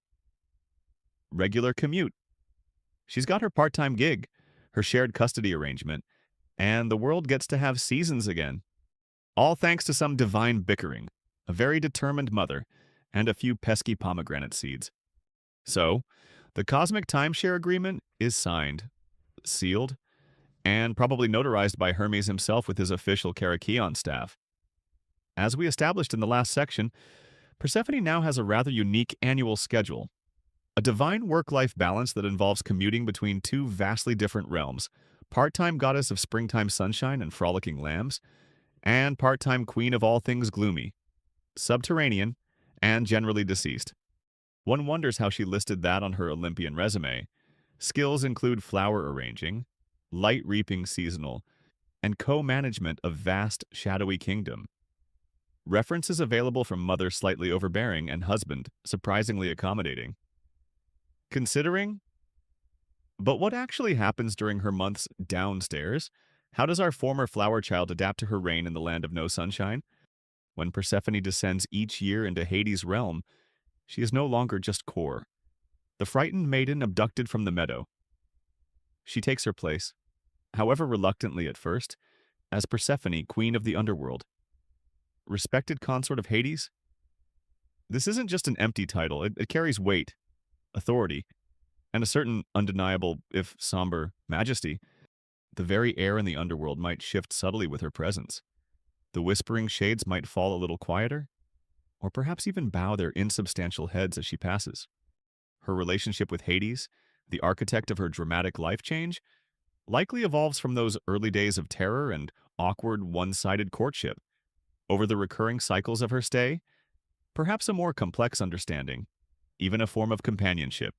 regular commute. She's got her part-time gig, her shared custody arrangement, and the world gets to have seasons again. All thanks to some divine bickering, a very determined mother, and a few pesky pomegranate seeds. So, the cosmic timeshare agreement is signed, sealed, and probably notarized by Hermes himself with his official Karakion staff. As we established in the last section, Persephone now has a rather unique annual schedule, a divine work-life balance that involves commuting between two vastly different realms, part-time goddess of springtime sunshine and frolicking lambs, and part-time queen of all things gloomy, subterranean, and generally deceased. One wonders how she listed that on her Olympian resume. Skills include flower arranging, light reaping seasonal, and co-management of vast, shadowy kingdom. References available from mother slightly overbearing and husband surprisingly accommodating. Considering? But what actually happens during her months downstairs? How does our former flower child adapt to her reign in the land of no sunshine? When Persephone descends each year into Hades' realm, she is no longer just core, the frightened maiden abducted from the meadow. She takes her place, however reluctantly at first, as Persephone, queen of the underworld. Respected consort of Hades? This isn't just an empty title, it carries weight, authority, and a certain undeniable, if somber, majesty. The very air in the underworld might shift subtly with her presence. The whispering shades might fall a little quieter, or perhaps even bow their insubstantial heads as she passes. Her relationship with Hades, the architect of her dramatic life change, likely evolves from those early days of terror and awkward one-sided courtship. Over the recurring cycles of her stay, perhaps a more complex understanding, even a form of companionship,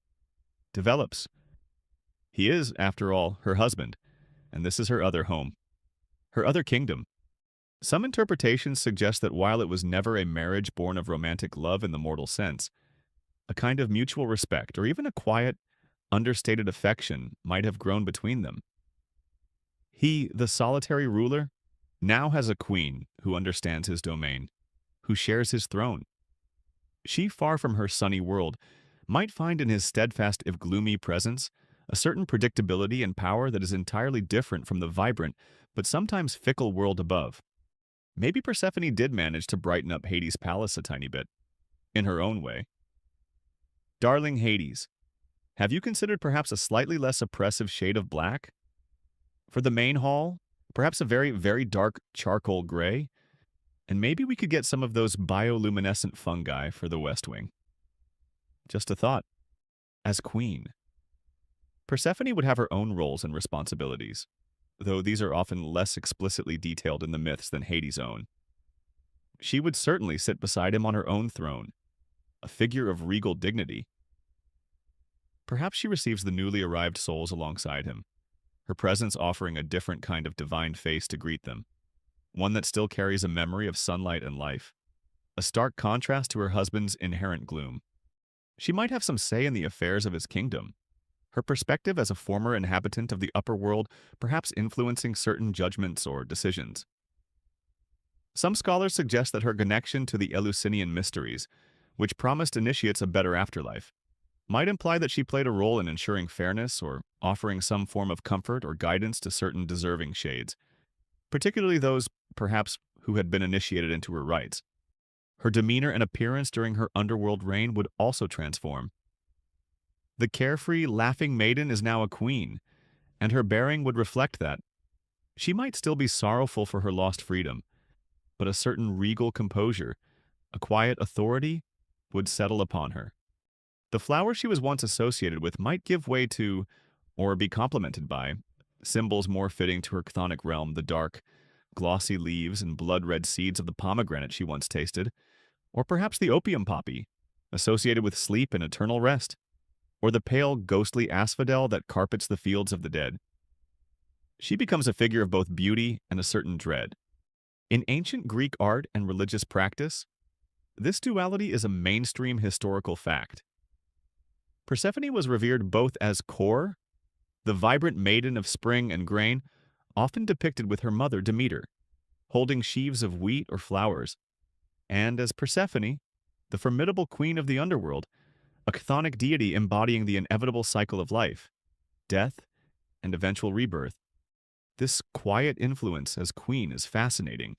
develops. He is, after all, her husband, and this is her other home, her other kingdom. Some interpretations suggest that while it was never a marriage born of romantic love in the mortal sense, a kind of mutual respect, or even a quiet, understated affection might have grown between them. He, the solitary ruler, now has a queen who understands his domain, who shares his throne. She, far from her sunny world, might find in his steadfast if gloomy presence a certain predictability and power that is entirely different from the vibrant but sometimes fickle world above. Maybe Persephone did manage to brighten up Hades' palace a tiny bit, in her own way. Darling Hades, have you considered perhaps a slightly less oppressive shade of black? For the main hall, perhaps a very, very dark charcoal gray? And maybe we could get some of those bioluminescent fungi for the West Wing. Just a thought. As queen, Persephone would have her own roles and responsibilities, though these are often less explicitly detailed in the myths than Hades' own. She would certainly sit beside him on her own throne, a figure of regal dignity. Perhaps she receives the newly arrived souls alongside him, her presence offering a different kind of divine face to greet them, one that still carries a memory of sunlight and life, a stark contrast to her husband's inherent gloom. She might have some say in the affairs of his kingdom, her perspective as a former inhabitant of the upper world perhaps influencing certain judgments or decisions. Some scholars suggest that her connection to the Eleusinian mysteries, which promised initiates a better afterlife, might imply that she played a role in ensuring fairness or offering some form of comfort or guidance to certain deserving shades, particularly those, perhaps, who had been initiated into her rites. Her demeanor and appearance during her underworld reign would also transform. The carefree, laughing maiden is now a queen, and her bearing would reflect that. She might still be sorrowful for her lost freedom, but a certain regal composure, a quiet authority, would settle upon her. The flower she was once associated with might give way to, or be complemented by, symbols more fitting to her chthonic realm, the dark, glossy leaves and blood-red seeds of the pomegranate she once tasted, or perhaps the opium poppy, associated with sleep and eternal rest, or the pale, ghostly asphodel that carpets the fields of the dead. She becomes a figure of both beauty and a certain dread. In ancient Greek art and religious practice, this duality is a mainstream historical fact. Persephone was revered both as Kore, the vibrant maiden of spring and grain, often depicted with her mother Demeter, holding sheaves of wheat or flowers, and as Persephone, the formidable queen of the underworld, a chthonic deity embodying the inevitable cycle of life, death, and eventual rebirth. This quiet influence as queen is fascinating.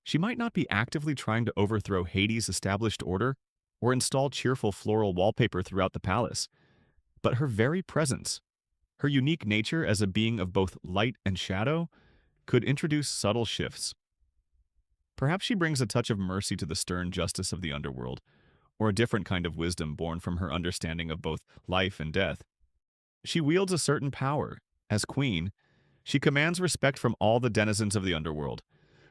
She might not be actively trying to overthrow Hades' established order or install cheerful floral wallpaper throughout the palace, but her very presence, her unique nature as a being of both light and shadow, could introduce subtle shifts. Perhaps she brings a touch of mercy to the stern justice of the underworld, or a different kind of wisdom born from her understanding of both life and death. She wields a certain power. As queen, she commands respect from all the denizens of the underworld,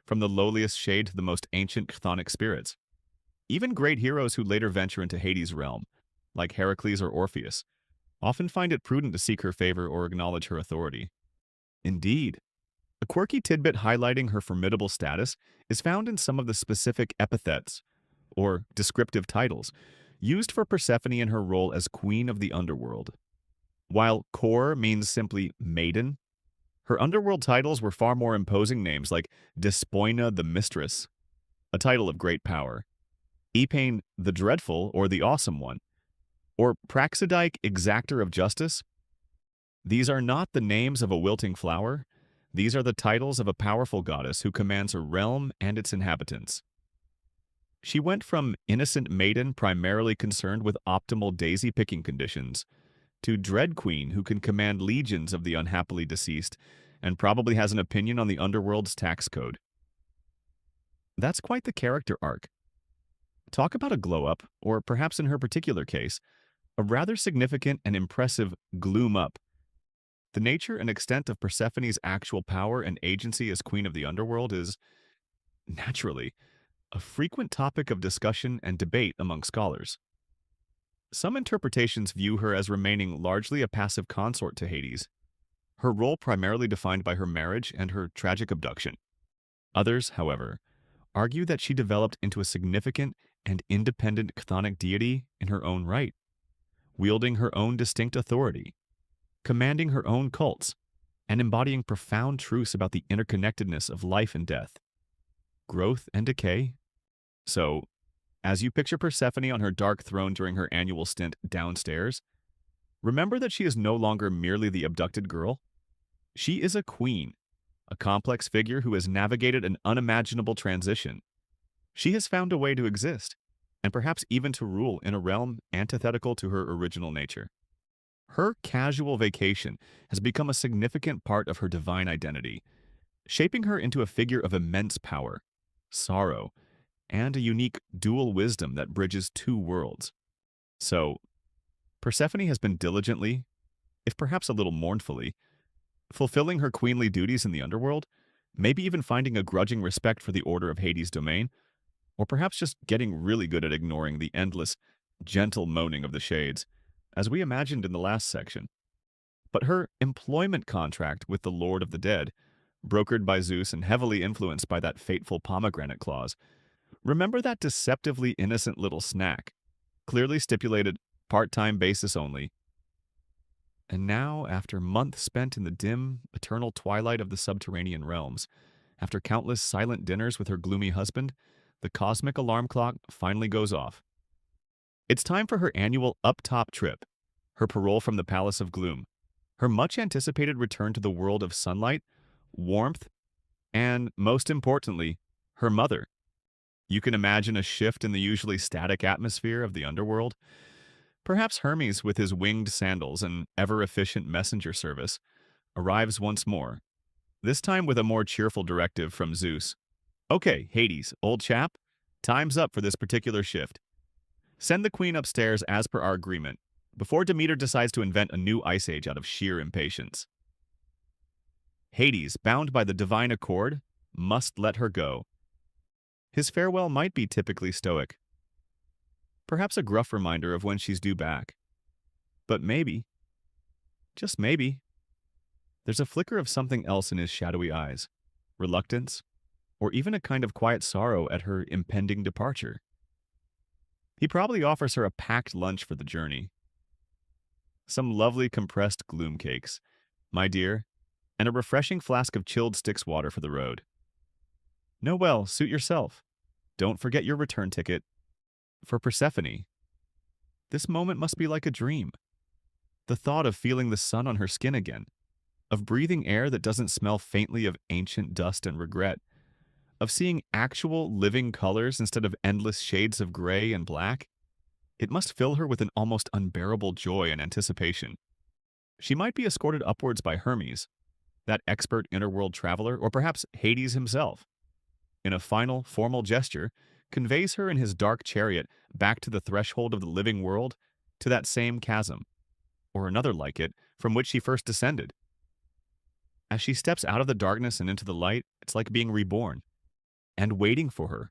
from the lowliest shade to the most ancient chthonic spirits. Even great heroes who later venture into Hades' realm, like Heracles or Orpheus, often find it prudent to seek her favor or acknowledge her authority. Indeed, a quirky tidbit highlighting her formidable status is found in some of the specific epithets, or descriptive titles, used for Persephone in her role as queen of the underworld. While Kore means simply maiden, her underworld titles were far more imposing names like Despoina the Mistress, a title of great power, Epaine the Dreadful or the Awesome One, or Praxidike Exactor of Justice. These are not the names of a wilting flower. These are the titles of a powerful goddess who commands her realm and its inhabitants. She went from innocent maiden primarily concerned with optimal daisy-picking conditions to dread queen who can command legions of the unhappily deceased and probably has an opinion on the underworld's tax code. That's quite the character arc. Talk about a glow-up, or perhaps in her particular case, a rather significant and impressive gloom-up. The nature and extent of Persephone's actual power and agency as queen of the underworld is, naturally, a frequent topic of discussion and debate among scholars. Some interpretations view her as remaining largely a passive consort to Hades, her role primarily defined by her marriage and her tragic abduction. Others, however, argue that she developed into a significant and independent chthonic deity in her own right, wielding her own distinct authority, commanding her own cults, and embodying profound truths about the interconnectedness of life and death, growth and decay. So, as you picture Persephone on her dark throne during her annual stint downstairs, remember that she is no longer merely the abducted girl. She is a queen, a complex figure who has navigated an unimaginable transition. She has found a way to exist, and perhaps even to rule in a realm antithetical to her original nature. Her casual vacation has become a significant part of her divine identity, shaping her into a figure of immense power, sorrow, and a unique dual wisdom that bridges two worlds. So, Persephone has been diligently, if perhaps a little mournfully, fulfilling her queenly duties in the underworld, maybe even finding a grudging respect for the order of Hades' domain, or perhaps just getting really good at ignoring the endless, gentle moaning of the shades, as we imagined in the last section. But her employment contract with the Lord of the Dead, brokered by Zeus and heavily influenced by that fateful pomegranate clause, remember that deceptively innocent little snack, clearly stipulated part-time basis only. And now, after months spent in the dim, eternal twilight of the subterranean realms, after countless silent dinners with her gloomy husband, the cosmic alarm clock finally goes off. It's time for her annual up-top trip, her parole from the Palace of Gloom, her much-anticipated return to the world of sunlight, warmth, and, most importantly, her mother. You can imagine a shift in the usually static atmosphere of the underworld. Perhaps Hermes, with his winged sandals and ever-efficient messenger service, arrives once more, this time with a more cheerful directive from Zeus. Okay, Hades, old chap, time's up for this particular shift. Send the queen upstairs as per our agreement, before Demeter decides to invent a new ice age out of sheer impatience. Hades, bound by the divine accord, must let her go. His farewell might be typically stoic, perhaps a gruff reminder of when she's due back. But maybe, just maybe, there's a flicker of something else in his shadowy eyes, reluctance, or even a kind of quiet sorrow at her impending departure. He probably offers her a packed lunch for the journey. Some lovely compressed gloom cakes, my dear, and a refreshing flask of chilled Styx water for the road. No, well, suit yourself. Don't forget your return ticket. For Persephone, this moment must be like a dream. The thought of feeling the sun on her skin again, of breathing air that doesn't smell faintly of ancient dust and regret, of seeing actual living colors instead of endless shades of gray and black, it must fill her with an almost unbearable joy and anticipation. She might be escorted upwards by Hermes, that expert interworld traveler, or perhaps Hades himself. In a final, formal gesture, conveys her in his dark chariot back to the threshold of the living world, to that same chasm, or another like it, from which she first descended. As she steps out of the darkness and into the light, it's like being reborn. And waiting for her,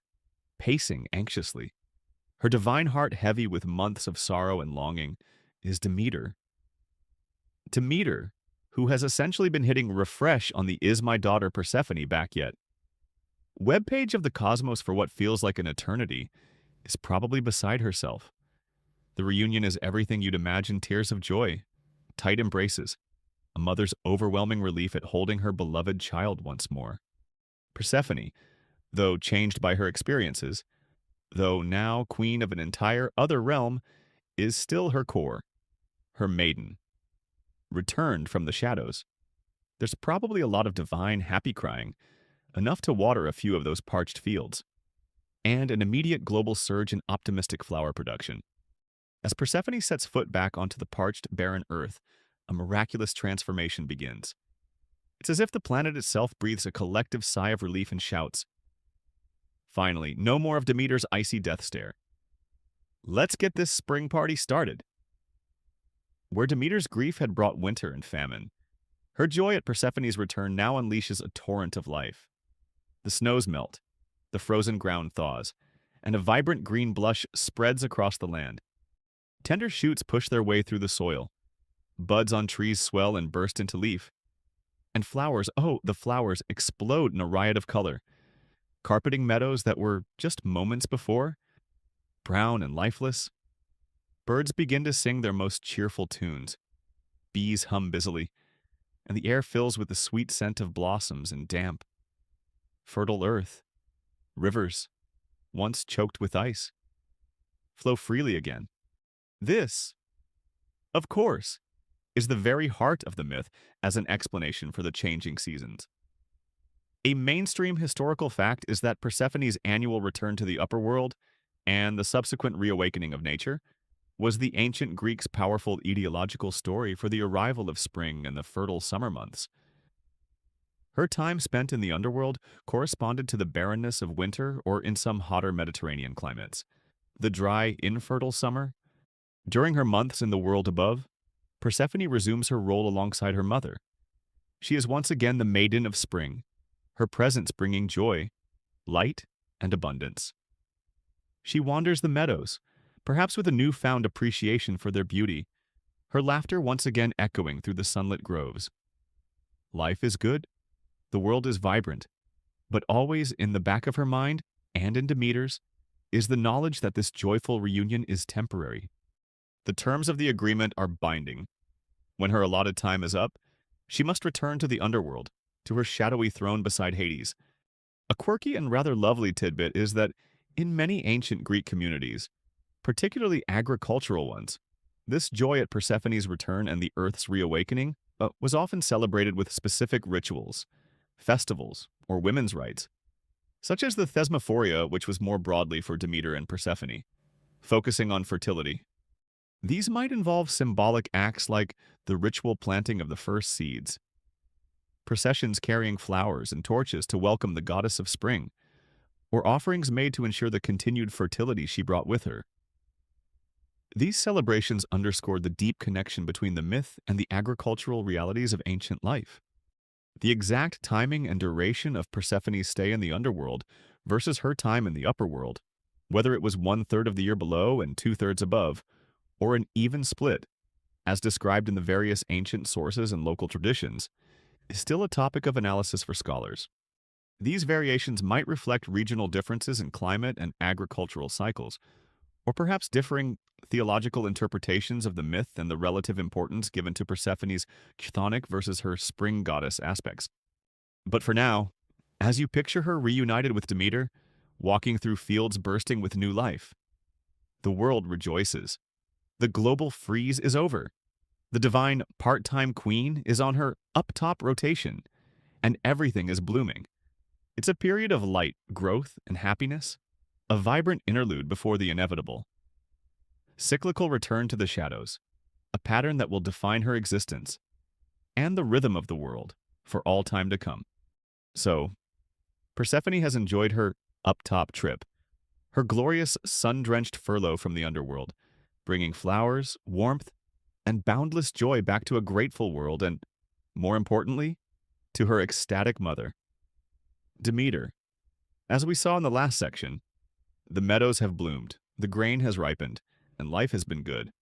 pacing anxiously, her divine heart heavy with months of sorrow and longing, is Demeter. Demeter, who has essentially been hitting refresh on the Is My Daughter Persephone back yet. Webpage of the cosmos for what feels like an eternity is probably beside herself. The reunion is everything you'd imagine: tears of joy, tight embraces, a mother's overwhelming relief at holding her beloved child once more. Persephone, though changed by her experiences, though now queen of an entire other realm, is still her core, her maiden. Returned from the shadows. There's probably a lot of divine happy crying, enough to water a few of those parched fields, and an immediate global surge in optimistic flower production. As Persephone sets foot back onto the parched, barren earth, a miraculous transformation begins. It's as if the planet itself breathes a collective sigh of relief and shouts, finally, no more of Demeter's icy death stare. Let's get this spring party started. Where Demeter's grief had brought winter and famine, her joy at Persephone's return now unleashes a torrent of life. The snows melt, the frozen ground thaws, and a vibrant green blush spreads across the land. Tender shoots push their way through the soil. Buds on trees swell and burst into leaf. And flowers, oh, the flowers, explode in a riot of color, carpeting meadows that were, just moments before, brown and lifeless. Birds begin to sing their most cheerful tunes. Bees hum busily, and the air fills with the sweet scent of blossoms and damp. Fertile earth, rivers, once choked with ice, flow freely again. This, of course, is the very heart of the myth as an explanation for the changing seasons. A mainstream historical fact is that Persephone's annual return to the upper world, and the subsequent reawakening of nature, was the ancient Greeks' powerful etiological story for the arrival of spring and the fertile summer months. Her time spent in the underworld corresponded to the barrenness of winter or in some hotter Mediterranean climates, the dry, infertile summer. During her months in the world above, Persephone resumes her role alongside her mother. She is once again the maiden of spring, her presence bringing joy, light, and abundance. She wanders the meadows, perhaps with a newfound appreciation for their beauty, her laughter once again echoing through the sunlit groves. Life is good, the world is vibrant, but always in the back of her mind, and in Demeter's, is the knowledge that this joyful reunion is temporary. The terms of the agreement are binding. When her allotted time is up, she must return to the underworld, to her shadowy throne beside Hades. A quirky and rather lovely tidbit is that in many ancient Greek communities, particularly agricultural ones, this joy at Persephone's return and the Earth's reawakening was often celebrated with specific rituals, festivals, or women's rites, such as the Thesmophoria, which was more broadly for Demeter and Persephone, focusing on fertility. These might involve symbolic acts like the ritual planting of the first seeds, processions carrying flowers and torches to welcome the goddess of spring, or offerings made to ensure the continued fertility she brought with her. These celebrations underscored the deep connection between the myth and the agricultural realities of ancient life. The exact timing and duration of Persephone's stay in the underworld versus her time in the upper world, whether it was 1/3 of the year below and 2/3 above, or an even split, as described in the various ancient sources and local traditions, is still a topic of analysis for scholars. These variations might reflect regional differences in climate and agricultural cycles, or perhaps differing theological interpretations of the myth and the relative importance given to Persephone's chthonic versus her spring goddess aspects. But for now, as you picture her reunited with Demeter, walking through fields bursting with new life, the world rejoices. The global freeze is over. The divine part-time queen is on her up-top rotation, and everything is blooming. It's a period of light, growth, and happiness, a vibrant interlude before the inevitable. Cyclical return to the shadows, a pattern that will define her existence, and the rhythm of the world for all time to come. So, Persephone has enjoyed her up-top trip, her glorious sun-drenched furlough from the underworld, bringing flowers, warmth, and boundless joy back to a grateful world and, more importantly, to her ecstatic mother. Demeter. As we saw in the last section, the meadows have bloomed, the grain has ripened, and life has been good.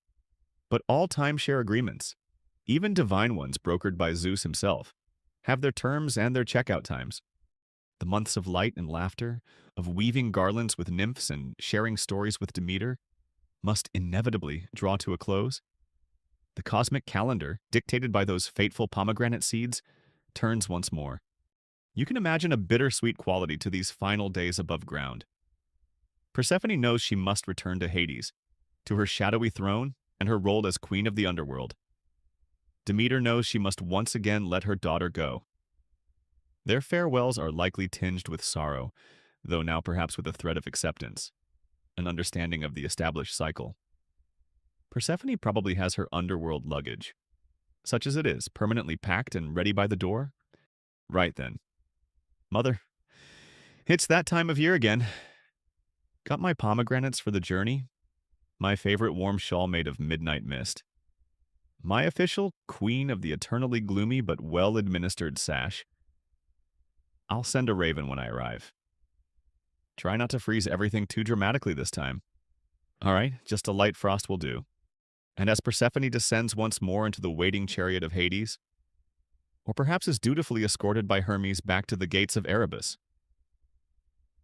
But all timeshare agreements, even divine ones brokered by Zeus himself, have their terms and their checkout times. The months of light and laughter, of weaving garlands with nymphs and sharing stories with Demeter, must inevitably draw to a close. The cosmic calendar, dictated by those fateful pomegranate seeds, turns once more. You can imagine a bittersweet quality to these final days above ground. Persephone knows she must return to Hades, to her shadowy throne and her role as queen of the underworld. Demeter knows she must once again let her daughter go. Their farewells are likely tinged with sorrow, though now perhaps with a thread of acceptance, an understanding of the established cycle. Persephone probably has her underworld luggage, such as it is, permanently packed and ready by the door. Right then. Mother, it's that time of year again. Got my pomegranates for the journey? My favorite warm shawl made of midnight mist. My official queen of the eternally gloomy but well-administered sash. I'll send a raven when I arrive. Try not to freeze everything too dramatically this time. All right, just a light frost will do. And as Persephone descends once more into the waiting chariot of Hades, or perhaps is dutifully escorted by Hermes back to the gates of Erebus,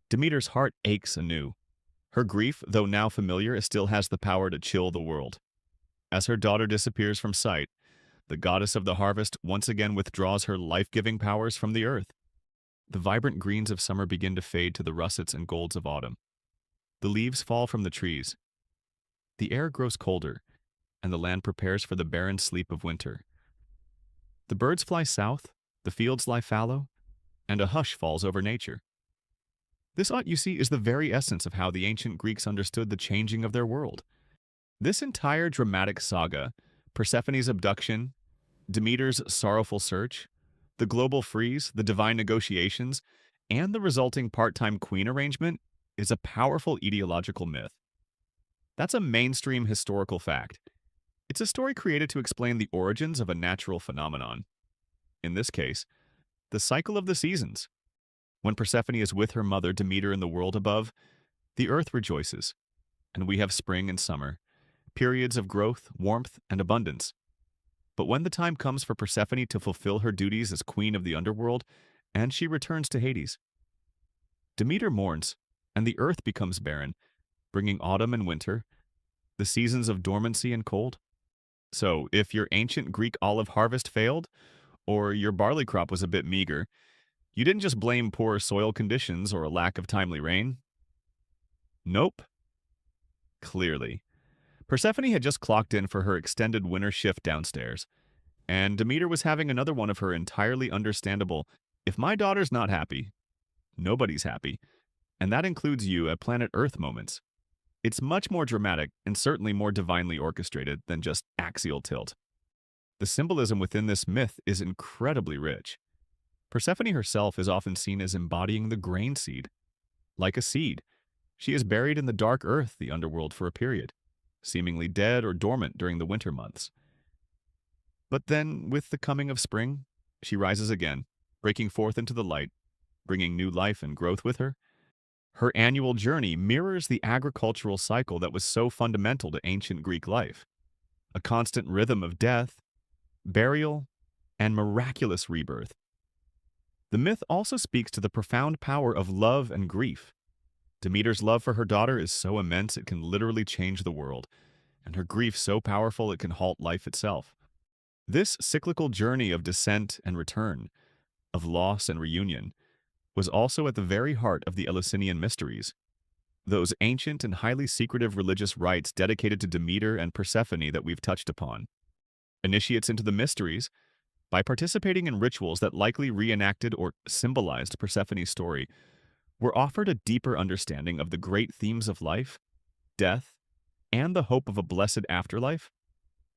Demeter's heart aches anew. Her grief, though now familiar, still has the power to chill the world. As her daughter disappears from sight, the goddess of the harvest once again withdraws her life-giving powers from the earth. The vibrant greens of summer begin to fade to the russets and golds of autumn. The leaves fall from the trees. The air grows colder, and the land prepares for the barren sleep of winter. The birds fly south, the fields lie fallow, and a hush falls over nature. This, you see, is the very essence of how the ancient Greeks understood the changing of their world. This entire dramatic saga, Persephone's abduction, Demeter's sorrowful search, the global freeze, the divine negotiations, and the resulting part-time queen arrangement, is a powerful ideological myth. That's a mainstream historical fact. It's a story created to explain the origins of a natural phenomenon. In this case, the cycle of the seasons. When Persephone is with her mother Demeter in the world above, the earth rejoices, and we have spring and summer, periods of growth, warmth, and abundance. But when the time comes for Persephone to fulfill her duties as queen of the underworld, and she returns to Hades, Demeter mourns, and the earth becomes barren, bringing autumn and winter, the seasons of dormancy and cold. So, if your ancient Greek olive harvest failed, or your barley crop was a bit meager, you didn't just blame poor soil conditions or a lack of timely rain. Nope. Clearly. Persephone had just clocked in for her extended winter shift downstairs, and Demeter was having another one of her entirely understandable, if my daughter's not happy, nobody's happy, and that includes you at planet Earth moments. It's much more dramatic and certainly more divinely orchestrated than just axial tilt. The symbolism within this myth is incredibly rich. Persephone herself is often seen as embodying the grain seed. Like a seed, she is buried in the dark earth, the underworld, for a period, seemingly dead or dormant during the winter months. But then, with the coming of spring, she rises again, breaking forth into the light, bringing new life and growth with her. Her annual journey mirrors the agricultural cycle that was so fundamental to ancient Greek life, a constant rhythm of death, burial, and miraculous rebirth. The myth also speaks to the profound power of love and grief. Demeter's love for her daughter is so immense it can literally change the world, and her grief so powerful it can halt life itself. This cyclical journey of descent and return, of loss and reunion, was also at the very heart of the Eleusinian mysteries, those ancient and highly secretive religious rites dedicated to Demeter and Persephone that we've touched upon. Initiates into the mysteries, by participating in rituals that likely reenacted or symbolized Persephone's story, were offered a deeper understanding of the great themes of life, death, and the hope of a blessed afterlife,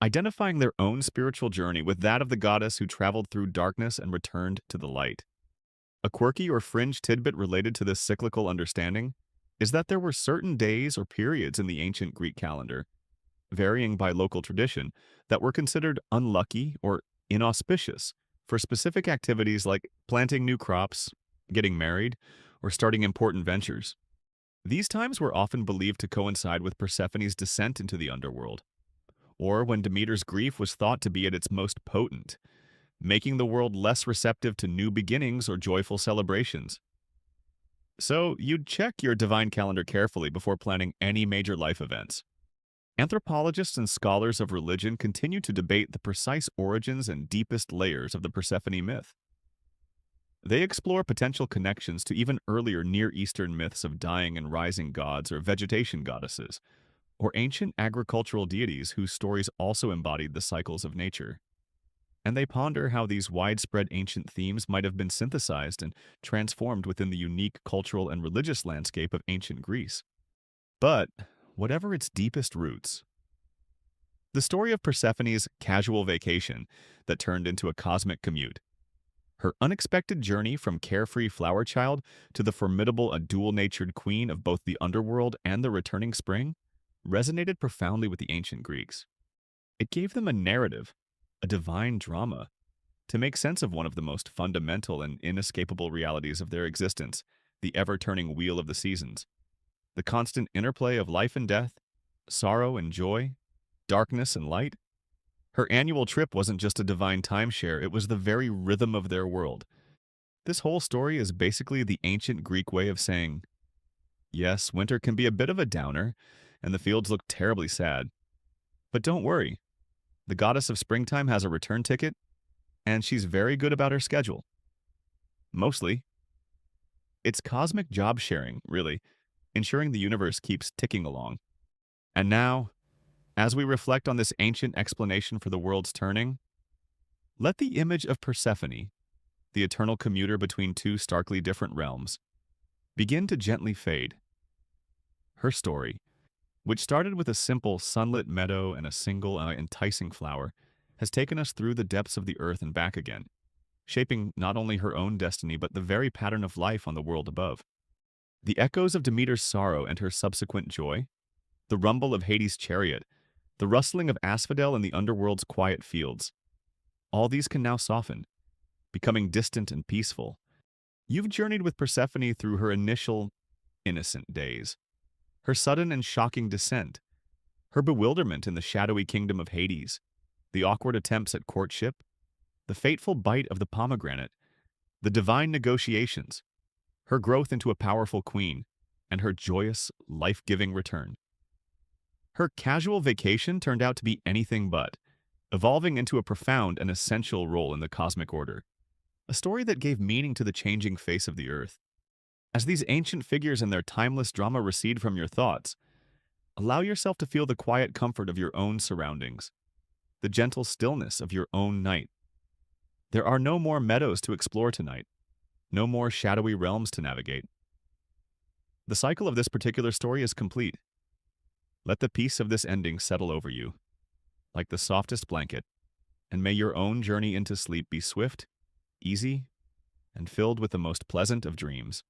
identifying their own spiritual journey with that of the goddess who traveled through darkness and returned to the light. A quirky or fringe tidbit related to this cyclical understanding is that there were certain days or periods in the ancient Greek calendar, varying by local tradition, that were considered unlucky or inauspicious for specific activities like planting new crops, getting married, or starting important ventures. These times were often believed to coincide with Persephone's descent into the underworld, or when Demeter's grief was thought to be at its most potent, making the world less receptive to new beginnings or joyful celebrations. So you'd check your divine calendar carefully before planning any major life events. Anthropologists and scholars of religion continue to debate the precise origins and deepest layers of the Persephone myth. They explore potential connections to even earlier Near Eastern myths of dying and rising gods or vegetation goddesses, or ancient agricultural deities whose stories also embodied the cycles of nature. And they ponder how these widespread ancient themes might have been synthesized and transformed within the unique cultural and religious landscape of ancient Greece. But, whatever its deepest roots, the story of Persephone's casual vacation that turned into a cosmic commute, her unexpected journey from carefree flower child to the formidable and dual-natured queen of both the underworld and the returning spring, resonated profoundly with the ancient Greeks. It gave them a narrative, a divine drama, to make sense of one of the most fundamental and inescapable realities of their existence, the ever-turning wheel of the seasons. The constant interplay of life and death, sorrow and joy, darkness and light. Her annual trip wasn't just a divine timeshare, it was the very rhythm of their world. This whole story is basically the ancient Greek way of saying, yes, winter can be a bit of a downer, and the fields look terribly sad. But don't worry, the goddess of springtime has a return ticket, and she's very good about her schedule. Mostly. It's cosmic job sharing, really, ensuring the universe keeps ticking along. And now, as we reflect on this ancient explanation for the world's turning, let the image of Persephone, the eternal commuter between two starkly different realms, begin to gently fade. Her story, which started with a simple sunlit meadow and a single enticing flower, has taken us through the depths of the earth and back again, shaping not only her own destiny but the very pattern of life on the world above. The echoes of Demeter's sorrow and her subsequent joy, the rumble of Hades' chariot, the rustling of asphodel in the underworld's quiet fields. All these can now soften, becoming distant and peaceful. You've journeyed with Persephone through her initial, innocent days, her sudden and shocking descent, her bewilderment in the shadowy kingdom of Hades, the awkward attempts at courtship, the fateful bite of the pomegranate, the divine negotiations, her growth into a powerful queen, and her joyous, life-giving return. Her casual vacation turned out to be anything but, evolving into a profound and essential role in the cosmic order, a story that gave meaning to the changing face of the earth. As these ancient figures and their timeless drama recede from your thoughts, allow yourself to feel the quiet comfort of your own surroundings, the gentle stillness of your own night. There are no more meadows to explore tonight, no more shadowy realms to navigate. The cycle of this particular story is complete. Let the peace of this ending settle over you, like the softest blanket, and may your own journey into sleep be swift, easy, and filled with the most pleasant of dreams.